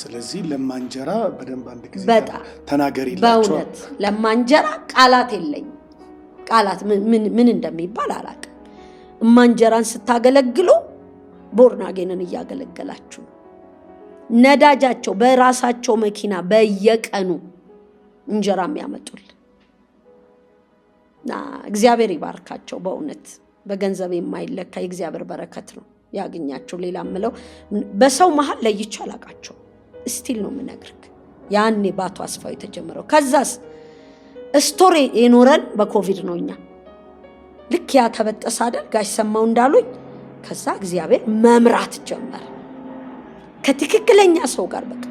B: ስለዚህ ለማንጀራ በደንብ አንድ ጊዜ ተናገሪላችሁ።
A: በእውነት ለማንጀራ ቃላት የለኝም። ቃላት ምን እንደሚባል አላውቅም። ማንጀራን ስታገለግሉ ቦርናጌንን እያገለገላችሁ ነዳጃቸው በራሳቸው መኪና በየቀኑ እንጀራ የሚያመጡልን እግዚአብሔር ይባርካቸው። በእውነት በገንዘብ የማይለካ የእግዚአብሔር በረከት ነው ያገኛቸው። ሌላ ምለው በሰው መሃል ለይቼ አላውቃቸው። ስቲል ነው የምነግርህ። ያኔ ባቶ አስፋው የተጀመረው ከዛስ ስቶሪ የኖረን በኮቪድ ነው። እኛ ልክ ያ ተበጠሰ አይደል ጋሽ ሰማው እንዳሉኝ። ከዛ እግዚአብሔር መምራት ጀመረ ከትክክለኛ ሰው ጋር። በቃ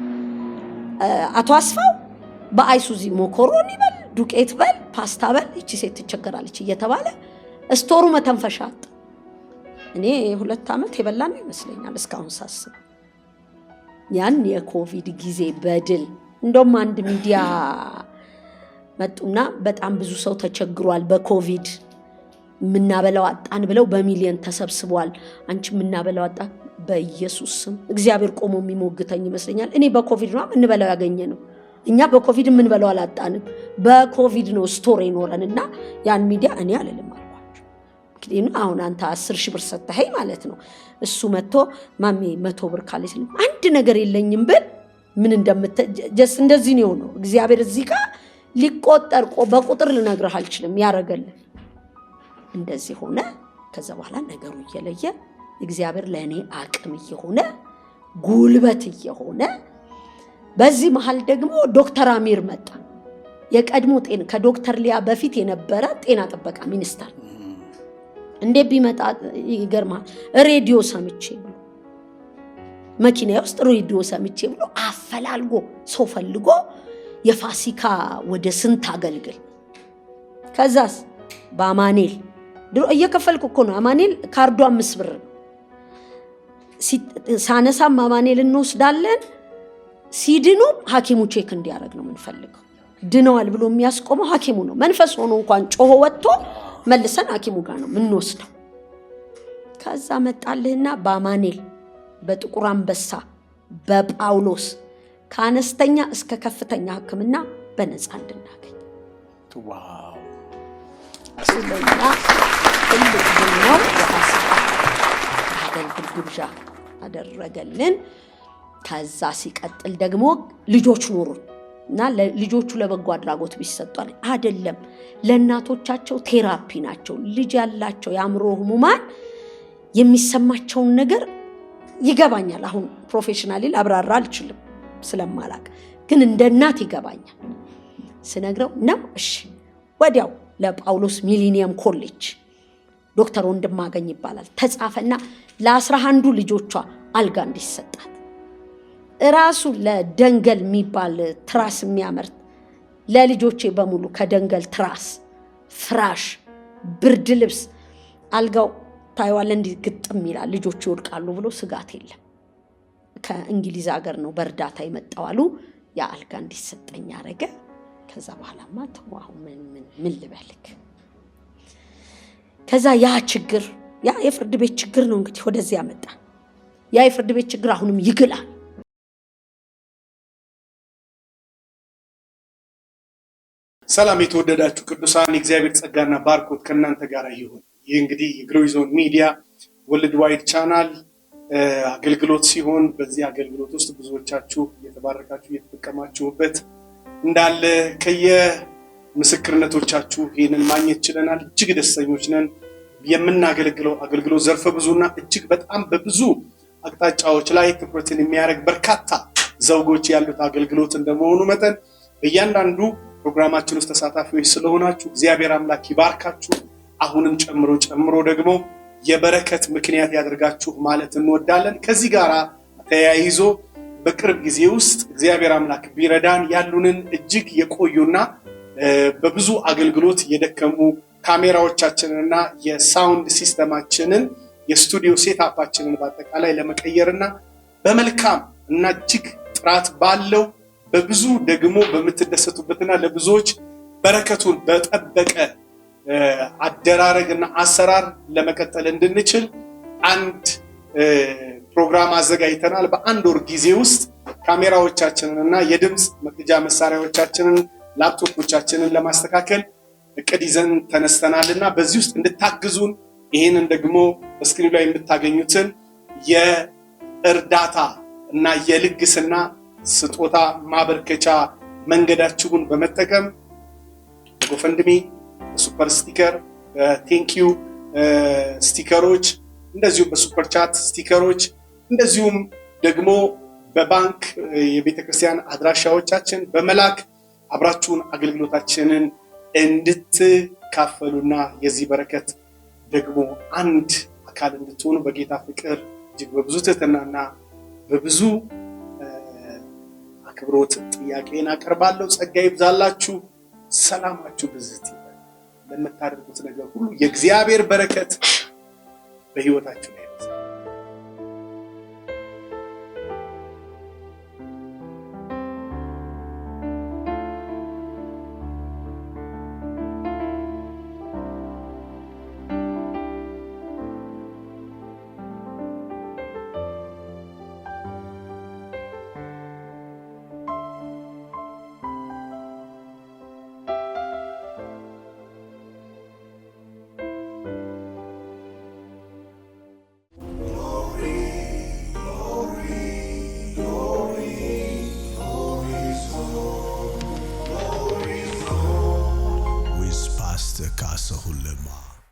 A: አቶ አስፋው በአይሱዚ ሞኮሮኒ በል ዱቄት በል ፓስታ በል እቺ ሴት ትቸገራለች እየተባለ ስቶሩ መተንፈሻ አጣ። እኔ 2 ዓመት የበላን ይመስለኛል እስካሁን ሳስብ። ያን የኮቪድ ጊዜ በድል እንደውም አንድ ሚዲያ መጡና በጣም ብዙ ሰው ተቸግሯል በኮቪድ ምናበላው አጣን ብለው በሚሊዮን ተሰብስቧል። አንቺ ምናበላው አጣ በኢየሱስ ስም እግዚአብሔር ቆሞ የሚሞግተኝ ይመስለኛል። እኔ በኮቪድ ነው ምንበላው ያገኘ ነው። እኛ በኮቪድ ምንበላው አላጣንም። በኮቪድ ነው ስቶር ይኖረንና ያን ሚዲያ እኔ አልልም አልኳቸው። እንግዲህ አሁን አንተ 10,000 ብር ሰጥተኸኝ ማለት ነው። እሱ መጥቶ ማሚ 100 ብር ካለች አንድ ነገር የለኝም ብል ምን እንደምትጀስ እንደዚህ ነው ነው። እግዚአብሔር እዚህ ጋር ሊቆጠር በቁጥር ልነግርህ አልችልም ያረጋልን። እንደዚህ ሆነ። ከዛ በኋላ ነገሩ እየለየ እግዚአብሔር ለኔ አቅም እየሆነ ጉልበት እየሆነ በዚህ መሃል ደግሞ ዶክተር አሚር መጣ። የቀድሞ ከዶክተር ሊያ በፊት የነበረ ጤና ጥበቃ ሚኒስተር እንዴ ቢመጣ ይገርማል። ሬዲዮ ሰምቼ ብሎ መኪና ውስጥ ሬዲዮ ሰምቼ ብሎ አፈላልጎ ሰው ፈልጎ የፋሲካ ወደ ስንት አገልግል። ከዛስ በአማኔል ድሮ እየከፈልኩ እኮ ነው። አማኔል ካርዱ 5 ብር ነው። ሳነሳም አማኔል እንወስዳለን። ሲድኑ ሐኪሙ ቼክ እንዲያደርግ ነው የምንፈልገው። ድነዋል ብሎ የሚያስቆመው ሐኪሙ ነው። መንፈስ ሆኖ እንኳን ጮሆ ወጥቶ መልሰን ሐኪሙ ጋር ነው የምንወስደው። ከዛ መጣልህና በአማኔል በጥቁር አንበሳ በጳውሎስ ከአነስተኛ እስከ ከፍተኛ ሕክምና በነፃ እንድናገኝ።
B: ዋው
A: ስለኛ ትልቅ ነው። የፋሲካ አገልግሎት ግብዣ አደረገልን። ከዛ ሲቀጥል ደግሞ ልጆች ኖሩን እና ልጆቹ ለበጎ አድራጎት ቢሰጧል አይደለም ለእናቶቻቸው ቴራፒ ናቸው። ልጅ ያላቸው የአእምሮ ህሙማን የሚሰማቸውን ነገር ይገባኛል። አሁን ፕሮፌሽናሊ ላብራራ አልችልም ስለማላቅ፣ ግን እንደ እናት ይገባኛል ስነግረው ነው። እሺ ወዲያው ለጳውሎስ ሚሊኒየም ኮሌጅ ዶክተር ወንድማገኝ ይባላል ተጻፈና ለ11 ልጆቿ አልጋ እንዲሰጣት ራሱ ለደንገል የሚባል ትራስ የሚያመርት ለልጆቼ በሙሉ ከደንገል ትራስ፣ ፍራሽ፣ ብርድ ልብስ አልጋው ታይዋል እንዲህ ግጥም ይላል። ልጆቹ ይወድቃሉ ብሎ ስጋት የለም። ከእንግሊዝ ሀገር ነው በእርዳታ የመጣው አሉ። ያ አልጋ እንዲሰጠኝ አረገ። ከዛ በኋላማ ተዋው ምን ልበልክ። ከዛ ያ ችግር ያ የፍርድ ቤት ችግር ነው እንግዲህ ወደዚህ ያመጣ። ያ የፍርድ ቤት ችግር አሁንም ይግላል።
B: ሰላም የተወደዳችሁ ቅዱሳን፣ የእግዚአብሔር ጸጋና ባርኮት ከእናንተ ጋር ይሁን። ይህ እንግዲህ የግሎሪ ዞን ሚዲያ ወርልድ ዋይድ ቻናል አገልግሎት ሲሆን በዚህ አገልግሎት ውስጥ ብዙዎቻችሁ እየተባረካችሁ እየተጠቀማችሁበት እንዳለ ከየምስክርነቶቻችሁ ይህንን ማግኘት ችለናል። እጅግ ደስተኞች ነን። የምናገለግለው አገልግሎት ዘርፈ ብዙና እጅግ በጣም በብዙ አቅጣጫዎች ላይ ትኩረትን የሚያደርግ በርካታ ዘውጎች ያሉት አገልግሎት እንደመሆኑ መጠን በእያንዳንዱ ፕሮግራማችን ውስጥ ተሳታፊዎች ስለሆናችሁ እግዚአብሔር አምላክ ይባርካችሁ። አሁንም ጨምሮ ደግሞ የበረከት ምክንያት ያደርጋችሁ ማለት እንወዳለን። ከዚህ ጋር ተያይዞ በቅርብ ጊዜ ውስጥ እግዚአብሔር አምላክ ቢረዳን ያሉንን እጅግ የቆዩና በብዙ አገልግሎት የደከሙ ካሜራዎቻችንንና የሳውንድ ሲስተማችንን የስቱዲዮ ሴታፓችንን በአጠቃላይ ለመቀየርና በመልካም እና እጅግ ጥራት ባለው በብዙ ደግሞ በምትደሰቱበትና ለብዙዎች በረከቱን በጠበቀ አደራረግና አሰራር ለመቀጠል እንድንችል አንድ ፕሮግራም አዘጋጅተናል። በአንድ ወር ጊዜ ውስጥ ካሜራዎቻችንንና የድምፅ መቅጃ መሳሪያዎቻችንን ላፕቶፖቻችንን ለማስተካከል እቅድ ይዘን ተነስተናልና በዚህ ውስጥ እንድታግዙን ይህንን ደግሞ በስክሪኑ ላይ የምታገኙትን የእርዳታ እና የልግስና ስጦታ ማበርከቻ መንገዳችሁን በመጠቀም በጎፈንድሚ፣ በሱፐር ስቲከር፣ ቴንኪዩ ስቲከሮች፣ እንደዚሁም በሱፐር ቻት ስቲከሮች፣ እንደዚሁም ደግሞ በባንክ የቤተክርስቲያን አድራሻዎቻችን በመላክ አብራችሁን አገልግሎታችንን እንድትካፈሉና የዚህ በረከት ደግሞ አንድ አካል እንድትሆኑ በጌታ ፍቅር እጅግ በብዙ ትህትናና በብዙ አክብሮት ጥያቄን አቀርባለሁ። ጸጋ ይብዛላችሁ። ሰላማችሁ ብዝት ይበል። ለምታደርጉት ነገር ሁሉ የእግዚአብሔር በረከት በህይወታችሁ